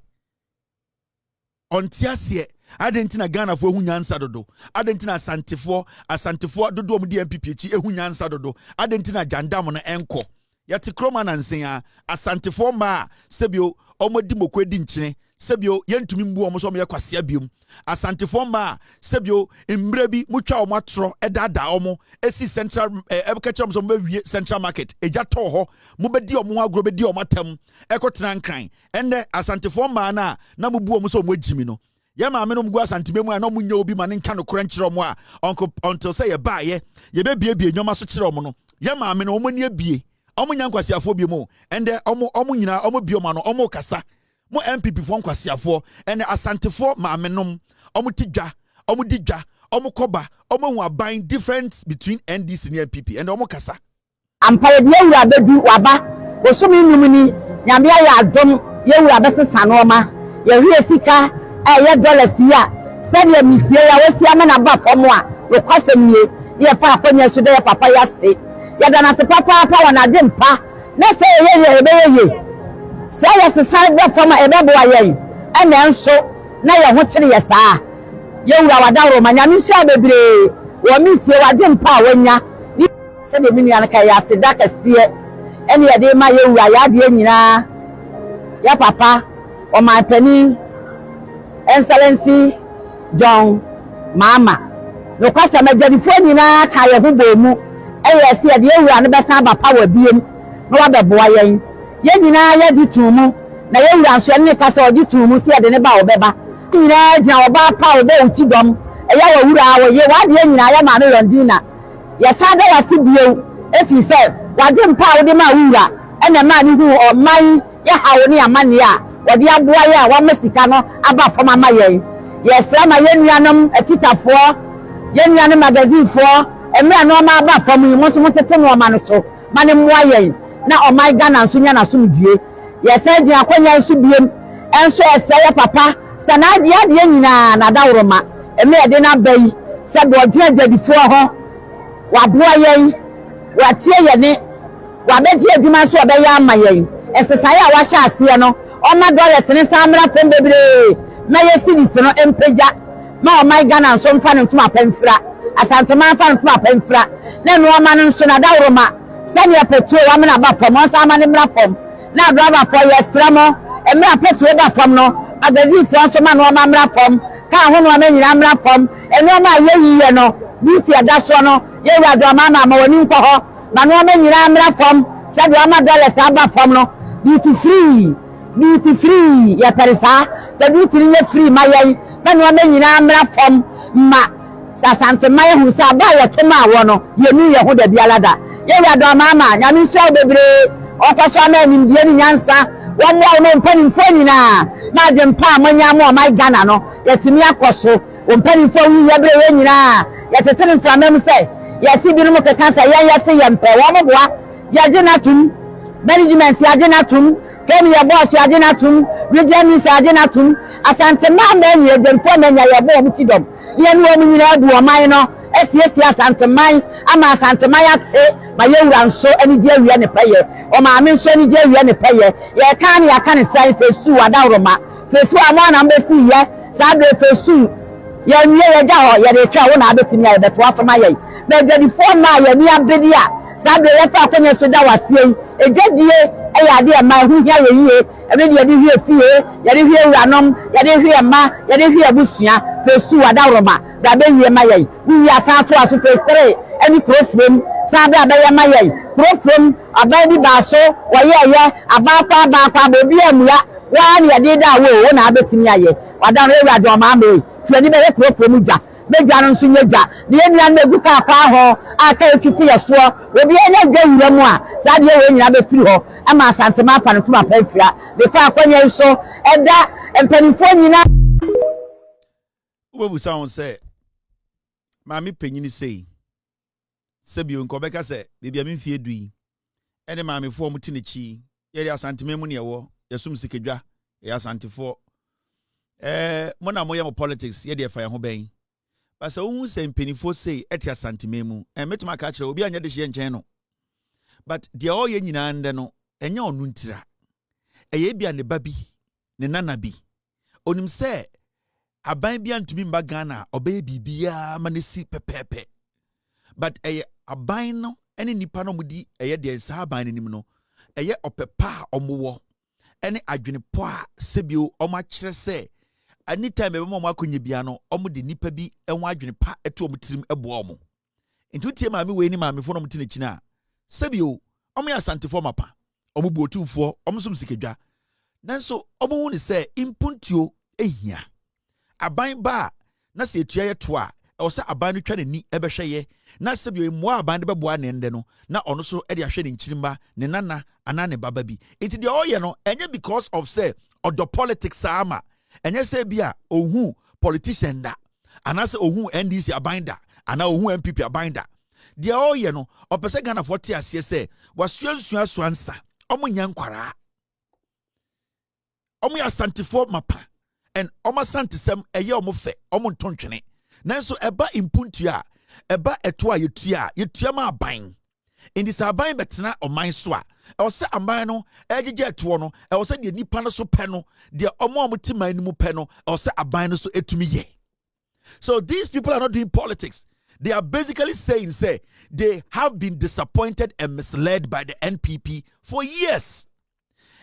adentina Ghana for ehunyansa dodo adentina asantefo dodo om di NPP chi ehunyansa dodo adentina jandam no enko yati kroma na nsen asantefo ma sebio omodi mokwedi nkyene sebio yentumi mbu omo so me yakwase abiom asantefo ma sebio embre bi mutwa omo atro edada omo esi central ebekacham so mbawie central market eja to ho mubedi omo agro bedi omo atam ekotena nkran enne asantefo ma na mubu omo so omo agimi no ye ma me no mgu asantebe mu na omo nya obi ma ne nka no krenkyere omo a until say ye ba ye bebie nyoma so kyere omo no ye ma me no omo ni abie omo nya nkwasiafo bi mu ende omo nyina omo bioma no omo kasa mo MPP fo nkwasiafo ene asantefo maamenom omo tidwa omo didwa omo koba omo hu aban difference between NDC and MPP and omo kasa ampare de yewura bedu waba osumi numuni nyame ya adom yewura besesa no ma ye hwe sika ye dollars ya sɛdeɛ mitie ya wosi ama na ba fam a rekwasem nie ye fa akonya so de papa ya se ya dana se papa wana de mpa na se ye ebeye se ya se san de fam a ebebo ayen ɛna nso na ye ho kyere ye saa ye wura wadawro manya mi sha bebre wo mitie wade mpa wanya se de minu an kai ya se da kase ɛne ye de ma ye wura ya de nyina ya papa o ma pani Excellency John Mahama no kwasa madwadifo nyina ka ye ho bomu eye se de ewura no besa ba power biem no wa beboa yen ye nyina ye di tumu na ye wura nso ne kasa odi tumu se de ne ba obeba nyina gya oba pa oba uti dom eye wa wura wo ye wa de nyina ye ma no rondina ye sa da wase bio efi se wa de mpa wo de ma wura ene ma ni hu o man ye hawo ne amane a wodi aboa ye a wa masika no aba fama ma yen ye sra ma ye nuanom afitafo ye nuanom magazine fo emra no ma aba fam yi mo so motete no ma no so ma ne moa yen na o my Ghana nso nya na so mdue ye sa gin akonya nso biem enso ese ye papa sana dia de nyina na dawro ma emra de na bayi se do odwe adwadifo ho wa boa yen wa tie ye ne wa beji adwuma so obeya ama yen esesa ya wa sha ase no o ma dollars ne samra fem bebre na ye series no empeja na o my Ghana nso mfa ne ntuma pamfira asantoma mfa ne ntuma pamfira na no ma no nso na dawro ma sanya petrol wa me na ba fam on sama ne mra fam na driver for ye sramo emra petrol ba fam no magazine fo nso ma no ma mra fam ka ho no ma nyina mra fam eno ma ye yiye no beauty adaso no ye wa do ma ma woni nko ho ma no ma nyina mra fam se do ma dollars aba fam no beauty free ya perisa the beauty ni free ma ye na no ma nyina mra fam ma sasante ma ye hu sa ba ye to ma wo no ye nu ye ho da bialada ye ya do mama nyame show bebre okoso na nim die ni nyansa won wa no mpani fo nyina na de mpa amanya mo my Ghana no yetimi akoso o mpani fo wi ya bre we nyina yetetene mframam se yesi bi no mo keka se ye yesi ye mpe wo mo boa ya genatum management ya genatum kemi ya boss ya genatum region ya genatum asante ma ni ye dem fo na nya ye bo mo tidom ye no mo nyina adu o man no esi asante man ama asante man ate ma ye wura nso ani die awia ne paye o ma ame nso ani die awia ne paye ye kan ya kan sai phase 2 wadawroma phase 1 ama na mbesi ye sa be phase 2 ye nwie ye ja ho ye de twa wo na abetimi ye beto aso ma ye na de di fo ma ye ni abedia sa be ye fa akonya so da wasie ejadie ɛyɛ ade ɛma ɛho hia yɛ yie ɛbɛ de yɛde hwie fie yɛde hwie wuranom yɛde hwie mma yɛde hwie abusua phase 2 adaroma da bɛ wie ma yɛn wi asan to aso phase 3 ɛni kurofrom san da bɛ yɛ ma yɛn kurofrom aban bi ba so wɔyɛ abaakwa obi amua wa ne yɛde da wo na abɛtimi ayɛ wadan ewura de ɔma ama yi tuani bɛ yɛ kurofrom dwa medwa no nso nyɛ dwa de enua no egu ka kwa ho aka etwifi yɛ so obi enya dwa wura mu a saa de we nyina bɛ firi hɔ ama asantema pa no tuma pa afia de fa akwanya so ɛda mpanifo nyina ubebu sa on say maami panyini sei sebio nkobeka se bibia memfie dui ene maami fo mu tinechi yeri asantema mu ne ɛwɔ yɛsum sikedwa yɛ asantefo mo na mo yɛ mo politics yɛ de fa yɛ ho bɛn basa wo se mpanifo sei ɛte asantema mu metuma ka kyerɛ obi anya de hye nkyɛn no but de all yɛ nyina nde no enya onu ntira ɛyɛ bia ne babi ne nana bi onim sɛ aban bia ntumi mba Ghana obeye bibia ma ne si pepepe but ɛyɛ aban no ene nipa no mudi ɛyɛ de sa aban nim no ɛyɛ opepa omowo ene adwene po a sebio omakyerɛ sɛ anytime be mo akonye bia no omudi nipa bi enwa adwene pa eto omtirim eboa omo nti utie maame we ni maame fo no mtene kina sebio omo ya santefo mapa omo buotumfo omo som sikedwa nanso omo hu ne sɛ impuntuo ehia aban ba na se etua ye to a ɛwɔ sɛ aban no twa n'ani ɛbɛhwɛ ye na sebio mmoa aban de bɛboa ne nde no na ɔno so ɛde ahwɛ ne nkirimba ne nana ana ne baba bi nti de ɔyɛ no ɛnyɛ because of say odo politics ama ɛnyɛ sɛ bia ohu politician da anase ohu NDC aban da ana ohu MPP aban da de ɔyɛ no ɔpɛsɛ Ghana for te asie sɛ wasuansua suansa ɔmo nya nkwara ɔmo ya santifo mapa and ɔmo santisem ɛyɛ ɔmo fɛ ɔmo ntontwene nanso ɛba impuntua ɛba ɛto a yetua ma aban indi sa aban betena ɔman so a ɛwɔ sɛ aban no ɛgyegye ɛto no ɛwɔ sɛ de nipa no so pɛ no de ɔmo te man no mu pɛ no ɛwɔ sɛ aban no so etumi yɛ. So these people are not doing politics. They are basically saying, say, they have been disappointed and misled by the NPP for years.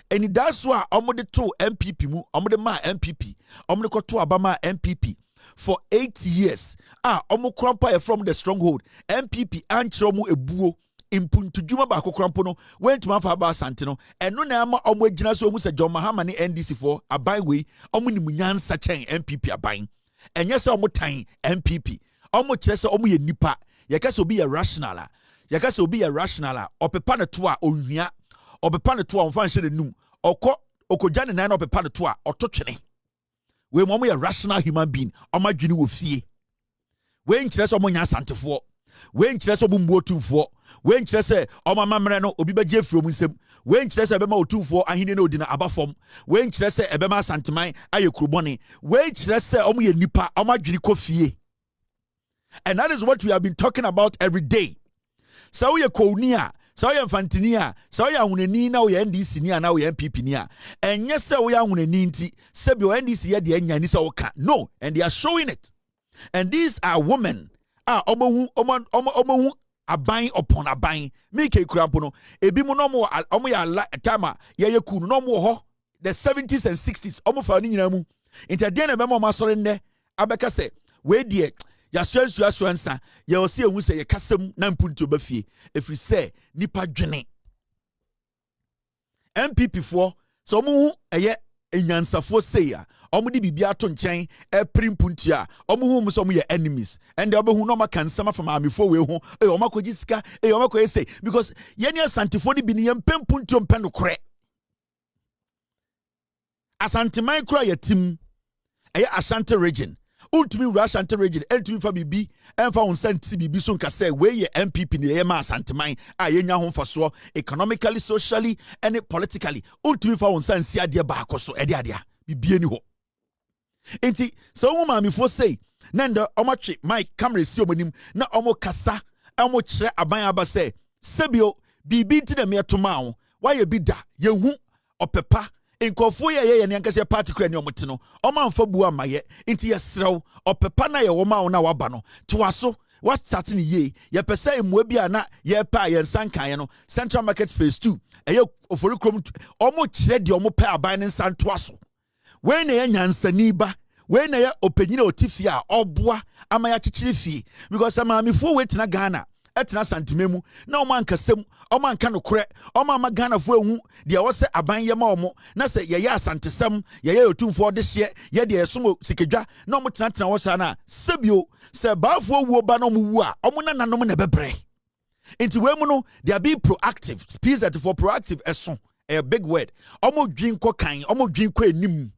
And that's why omode to MPP mu, omode ma MPP, omode ko to abama MPP for 8 years. Omo krampa from the stronghold. MPP anchiro mu ebuo impuntu djuma ba ko krampo no went to fa ba asante no. Eno na ama omo agina so omu se John Mahama ne NDC for aban we omo ni munyansa chen MPP aban. Enye se omo tan MPP. Omo kyerɛ sɛ omo yɛ nipa yɛka sɛ obi yɛ rational a yɛka sɛ obi yɛ rational a ɔpepa ne to a onhua ɔpepa ne to a ɔmfa nhyɛ n'anum ɔkɔgya ne nan na ɔpepa ne to a ɔto twene wei mo yɛ rational human being ɔmo adwene wɔ fie wei nkyerɛ sɛ ɔmo nya asantefoɔ wei nkyerɛ sɛ ɔmo mbuo tumfoɔ wei nkyerɛ sɛ ɔmo amammerɛ no obi bɛgye afiri ɔmo nsam wei nkyerɛ sɛ ɛbɛma otumfoɔ ahene no odina aba fam wei nkyerɛ sɛ ɛbɛma asanteman ayɛ kurobɔne wei nkyerɛ sɛ ɔmo yɛ nipa ɔmo adwene kɔ fie. And that is what we have been talking about every day. So we are Konia, so we are Fantinia, so we are Uneni, now we are NDC, now we are MPP. And yes, sir, we are Uneni, Sebio NDC, the Enyanisa Oka. No, and they are showing it. And these are women. Omo abain upon abain. Make a crampono. Ebimu no more, Omoya Tama, Yayakun, no more ho. The 70s and 60s, Omo Faninamu. Into the end of Memo Masorende, Abeka say, where dear. Ya suansa ya osi ehu se ye kasam na mpuntu bafie efri se nipa dwene MPP fo so mu hu eye enyansafo se ya omu di bibia to nchen e primpuntu a omu hu mu so mu ye enemies and obehu no maka nsama from amifo we hu omakoji sika omakoye say because ye ne asantifo di bi ne mpempuntu mpe no kore asanteman kura ye tim eye Ashanti region untumi Ashanti region entumi fa bibi enfa on senti bibi so nka say we ye MPP ne ye ma asanteman a yenya ho faso economically socially and politically untumi fa on sensi ade ba akoso ade ade bibi eni ho enti so wo ma mefo say na ndo omotwe mic camera si omonim na omo kasa omo kyerɛ aban aba say sebio bibi nti na me to ma wo wa ye bi da ye hu opepa Nkofo ye ne ankase party kura ne omote no omanfa bu amaye nti ye srew opepa na ye wo ma wo na waba no to aso What's starting ye? Ye per se mwebia na ye pa ye sankan no Central Market Phase 2. Eyo ofori krom omo kire de omo pa aban ne Santoa so. We na ye nyansani ba, we na ye opanyina otifi a oboa amaya chichiri fie because amamifo we tena Ghana. Etina santimemu na omo ankasem omo anka no kore omo ama Ghana fo ehu de wo se aban ye ma omo na se ye asantesem ye otumfo de hye ye de esomo sikedwa na omo tena wo sa na sebio se baafo wuo ba na omo wu a omo na nanom na bebre into we mu no they are being proactive speaks that for proactive eso a big word omo dwin ko kan omo dwin ko enim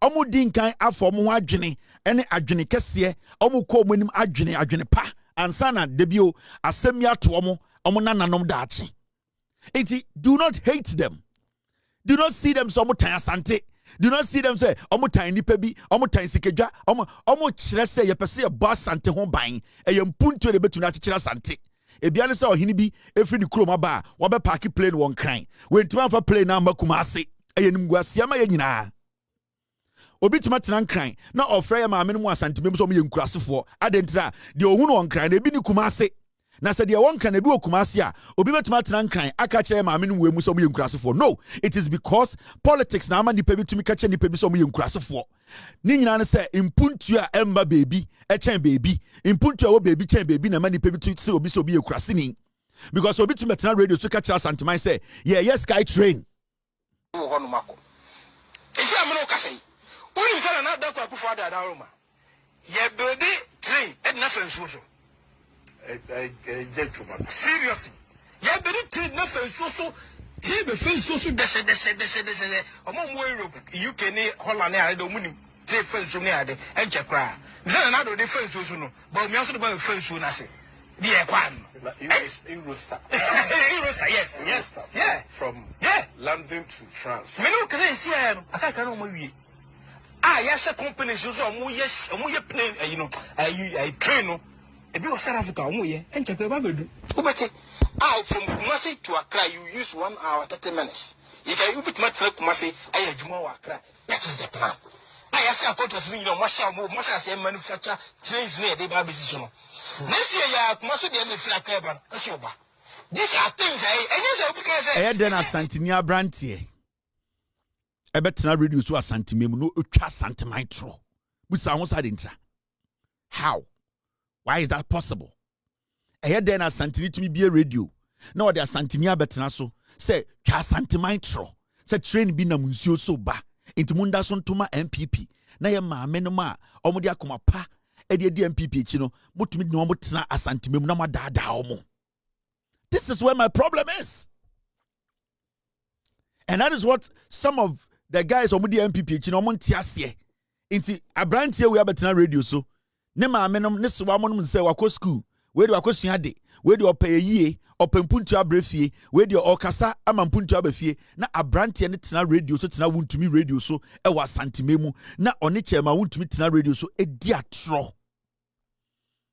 omo din kan afọ omo ho adwene ene adwene kese omo ko omo enim adwene pa ansana debio asemia to omo nananom daachi. Enti do not hate them. Do not see them so omo tan asante. Do not see them say omo tan nipa bi, omo tan sikedwa, omo kire say ye pese ye boss sante ho ban. Eye mpuntu de betu na kire sante. Ebia ne say ohini bi efri ni kroma ba, wo be park plane won kran. We ntima fa plane na makuma ase. Eye nimguasia ma ye nyina. Obi tuma tena nkran na ofre ya maame no mu asantemem so mo ye nkurasefo adentra de ohunu on kran na ebi ni kumase na se de won kran na ebi okumase a obi betuma tena nkran aka kire maame no mu so mo ye nkurasefo. No, it is because politics na ama nipa bi tumi ka kire nipa bi so mo ye nkurasefo ni nyina ne se impuntu a emba baby e chen baby impuntu a wo baby chen baby na ma nipa bi tu se obi so obi ye kuraseni because obi tuma tena radio so ka kire asanteman say yes sky train ho no mako esi amno ka say Uni sana na da kwa kufa da Roma. Ye body train et na fenso so. Gertrude. Seriously. Ye body train na fenso so. Ti be fenso so de. Omo mo Europe, UK ni Holland ni ade omunim. Train fenso ni ade enche kra. Sana na do de fenso so no. Bawumia so de ba fenso na se. Bi e kwa no. Eurostar. Eurostar, yes. Yeah. From London to France. Me no kare si ya no. Aka no mo wie. Yes, a company shows on yes, plane, I train no. A bit of South Africa, and check the Babadu. From Kumasi to Accra, you use 1 hour 30 minutes. You can put my trip Kumasi, I have Juma Accra. That is the plan. I have a contract, Masha say manufacture trains near the Babison. Next year, Kumasi the end flag clever, a sober. These are things I had done at Santinia Brantie. I bet na radio so asantemem no otwa santemai tro. Busa won sa de ntra. How? Why is that possible? I hear then asantini to me be a radio. No the asantini abetena so. Say twa santemai tro. Say train bi na munsuo so ba. Into munda so ntoma MPP. Na ye maame no ma omo de akoma pa e de MPP echi no. Motumi de omo tena asantemem na ma daada omo. This is where my problem is. And that is what some of the guys on the MPP chino montiasie inti abrantie we abetena radio so ne maame nom ne sewa monom se wako school we de wako suade we de opayie opampuntu abrefie we de okasa amampuntu abafie na abrantie ne tena radio so tena wuntumi radio so e wa santimemu na one chema wuntumi tena radio so edi atro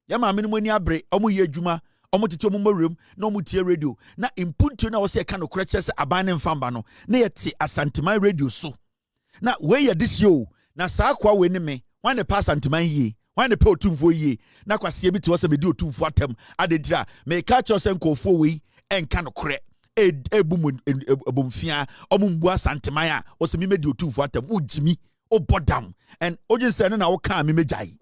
ya maame no mani abre omo ye adwuma omo tete omo mawrem na omo tie radio na impuntu na wo se ka no kreche se aban ne mfamba no na yete asanteman radio so na we ye this yo na saa kwa we ne me wan ne pass asanteman yie wan ne pe otumfo yie na kwase bi to wo se be di otumfo atem adedira me ka cho se nkofo we enka no kre ebumfia omo mbu asanteman a wo se me di otumfo atem ujimi obodam and ojin se na wo ka me mejai.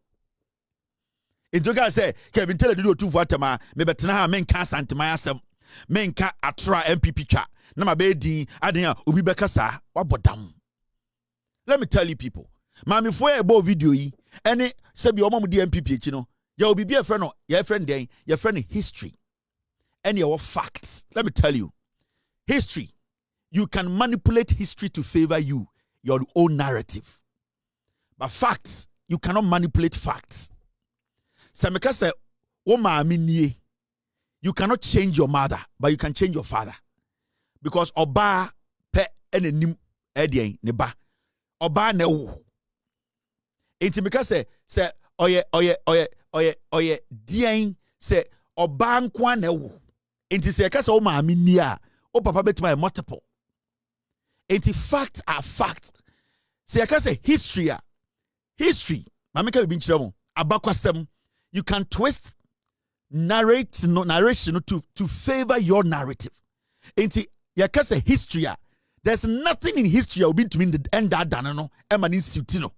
Intoka say Kevin tell the do for atema me betena ha menka santemaya asem menka atra MPP twa na mabedi aden a obi bekasa wabodam. Let me tell you people, mami fo e bo video yi ene se bi omam di MPP echi no ya obi bi e friend no ya friend den ya friend history and your facts. Let me tell you, history, you can manipulate history to favor you, your own narrative, but facts, you cannot manipulate facts. Sameka say, you cannot change your mother, but you can change your father. Because oba pe enenim edien neba. Oba ne wo. Enti meka say oye dien say oba nkwa ne wo. Enti say ka say o maami ni a, o papa betima multiple. Enti facts are facts. Say ka say history. Mameka be nchire mo abakwasem. You can twist narration to favor your narrative. Inti yakase history. There's nothing in history will be to mean the end that done no emanin sutino.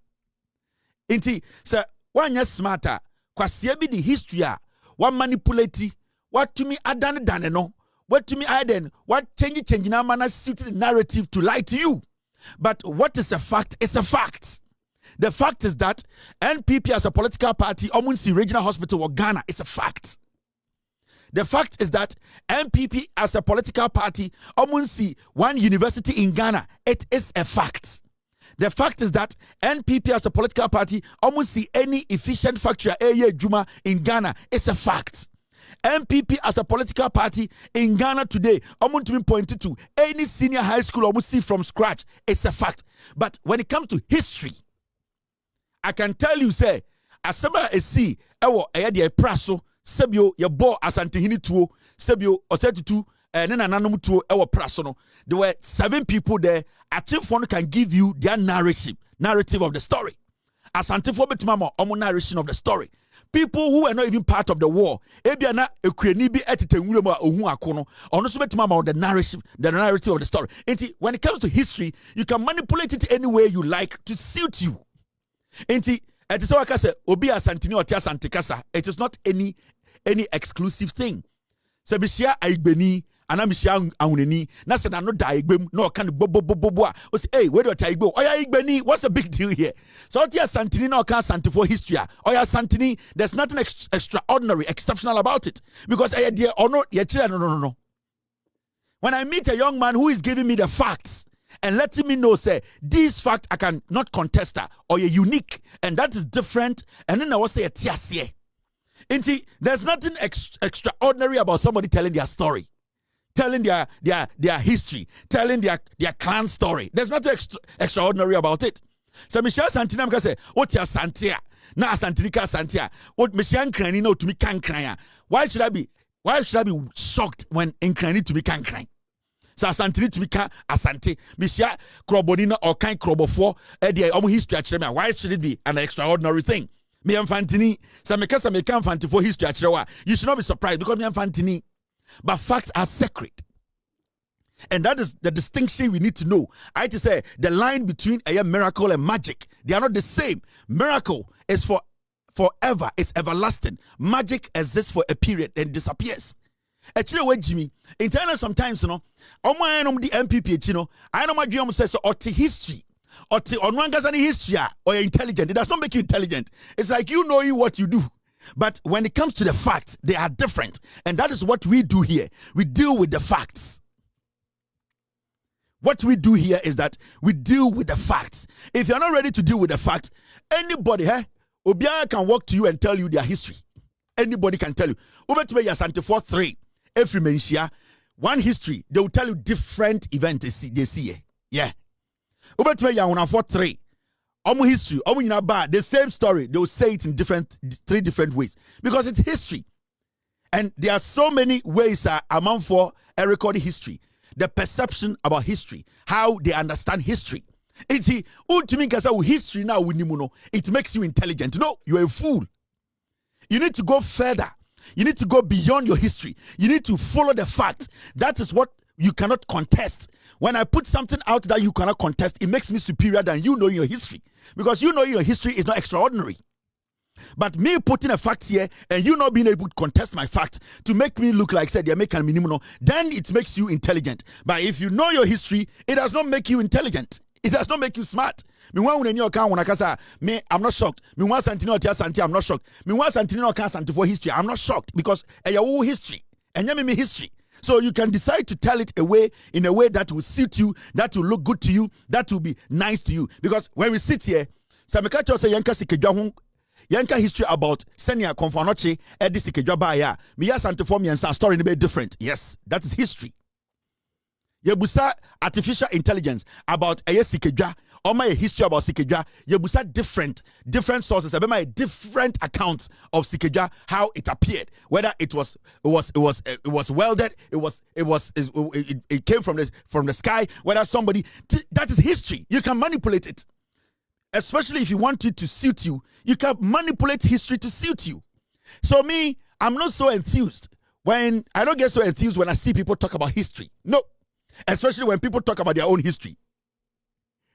Inti sir one yes smarter kwasia bi the history one manipulate what to me adan dane no what to me aden what change na mana suit the narrative to lie to you. But what is a fact is a fact. The fact is that NPP as a political party Omunsi Regional Hospital or Ghana is a fact. The fact is that NPP as a political party Omunsi one university in Ghana, it is a fact. The fact is that NPP as a political party Omunsi any efficient factory Juma in Ghana is a fact. NPP as a political party in Ghana today, to be pointed to any senior high school almost see from scratch. It's a fact. But when it comes to history, I can tell you, say, as somebody is see, ewo eyadi praso, sebio ye bo asantehini tuo, sebio osetutu, nena nanom tuo ewo praso no. There were 7 people there. Achimfo can give you their narrative of the story. Asantefo betimamo omo narration of the story. People who were not even part of the war. Ebiana ekwani bi etitenwure mu a ohu akono. Ono so betimamo the narrative of the story. When it comes to history, you can manipulate it any way you like to suit you. It is so say obi asantini otia santikasa. It is not any exclusive thing. Sebisia aigbeni anamisia ahuneni na se na no da igbem na oka bobo o say hey where do otia igbo oya igbeni, what's the big deal here? So otia santini na oka santifo history oya santini, there's nothing extraordinary exceptional about it because dear or no no. When I meet a young man who is giving me the facts and letting me know, say, this fact I can not contest her or you're unique and that is different, and then I will say a tiasie. There's nothing extraordinary about somebody telling their story, telling their history, telling their clan story. There's nothing extraordinary about it. So Michelle Santina can say, "What ya Santia? Na Santika Santia? What Michelle Crani no to me can cry? Why should I be shocked when Crani to me can cry? So asantini to be asante Michelle Crobonina or kind Crobofo history actually. Why should it be an extraordinary thing? Me Fantini, some make fanti for history actually. You should not be surprised because me Fantini. But facts are sacred. And that is the distinction we need to know. I to say the line between a miracle and magic, they are not the same. Miracle is for forever, it's everlasting. Magic exists for a period and disappears. Actually, wait, Jimmy. In China, sometimes, you know, the MPP, you know, I know my dream says, or to history, or to on history, or you're intelligent. It does not make you intelligent. It's like you know what you do. But when it comes to the facts, they are different. And that is what we do here. We deal with the facts. What we do here is that we deal with the facts. If you're not ready to deal with the facts, anybody, Obiara can walk to you and tell you their history. Anybody can tell you. Ubetube Yasantifo 3. Every mention, one history, they will tell you different events they see. Yeah. Ubetube Yasantifo 3. Omu history, omu yinaba, the same story, they will say it in 3 different ways. Because it's history. And there are so many ways among for a recorded history. The perception about history, how they understand history. History now, it makes you intelligent. No, you're a fool. You need to go further. You need to go beyond your history. You need to follow the facts. That is what you cannot contest. When I put something out that you cannot contest, it makes me superior than you knowing your history. Because you know your history is not extraordinary. But me putting a fact here and you not being able to contest my fact to make me look like said you're making minimum, then it makes you intelligent. But if you know your history, it does not make you intelligent. It does not make you smart. Me I'm not shocked. Me want Santino tia Santi, I'm not shocked. Me want Santino can Santi for history, I'm not shocked because your history and me history. So you can decide to tell it in a way that will suit you, that will look good to you, that will be nice to you. Because when we sit here, Samekacho say Yanka history about Senia Adom-Otche Edi Sikejwa Baya. Me ya Santifo me and story be different. Yes, that is history. Yebusa artificial intelligence about Sikejwa or my history about Sikejwa. Yebusa different sources. My different accounts of Sikejwa, how it appeared, whether it was welded, it came from the sky, whether somebody that is history. You can manipulate it. Especially if you want it to suit you, you can manipulate history to suit you. So me, I'm not so enthused when I don't get so enthused when I see people talk about history. No, especially when people talk about their own history.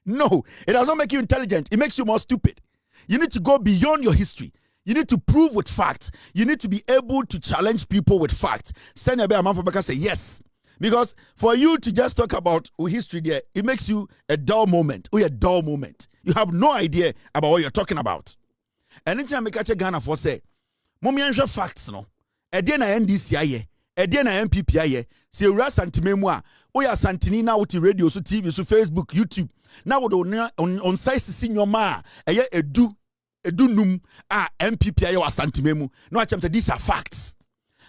No, it does not make you intelligent. It makes you more stupid. You need to go beyond your history. You need to prove with facts. You need to be able to challenge people with facts. Send a man for say yes. Because for you to just talk about history there, it makes you a dull moment. Or a dull moment. You have no idea about what you're talking about. And anything I make a Ghana for say, Momiansha facts no. Ede na NDC aye. Ede na MPP aye. Se ura santimemwa. Oya santini na uti radio, so TV, so Facebook, YouTube. Now on size si nyoma eye edu num MPP aye wa santimemu. No acham say these are facts.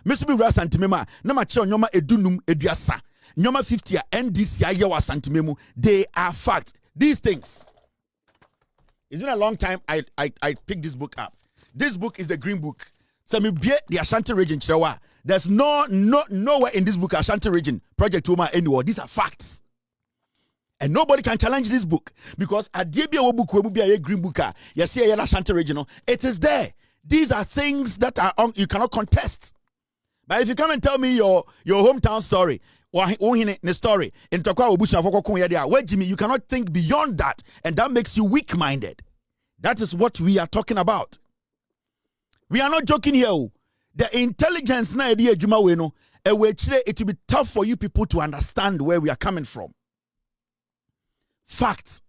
Mesu bi ura santimema na ma che nyoma edu num eduasa. Nyoma 50 NDC aye wa santimemu. They are facts. These things. It's been a long time I picked this book up. This book is the Green Book. So me be the Ashanti region Chirewa. There's nowhere in this book Ashanti region Project Woman anywhere. These are facts. And nobody can challenge this book because at DBA book will be a Green Book. You see a Ashanti regional. It is there. These are things that are you cannot contest. But if you come and tell me your hometown story, the story in Tokwa Obusha Foko where Jimmy, you cannot think beyond that, and that makes you weak-minded. That is what we are talking about. We are not joking here. The intelligence na idea juma we no, it will be tough for you people to understand where we are coming from. Facts.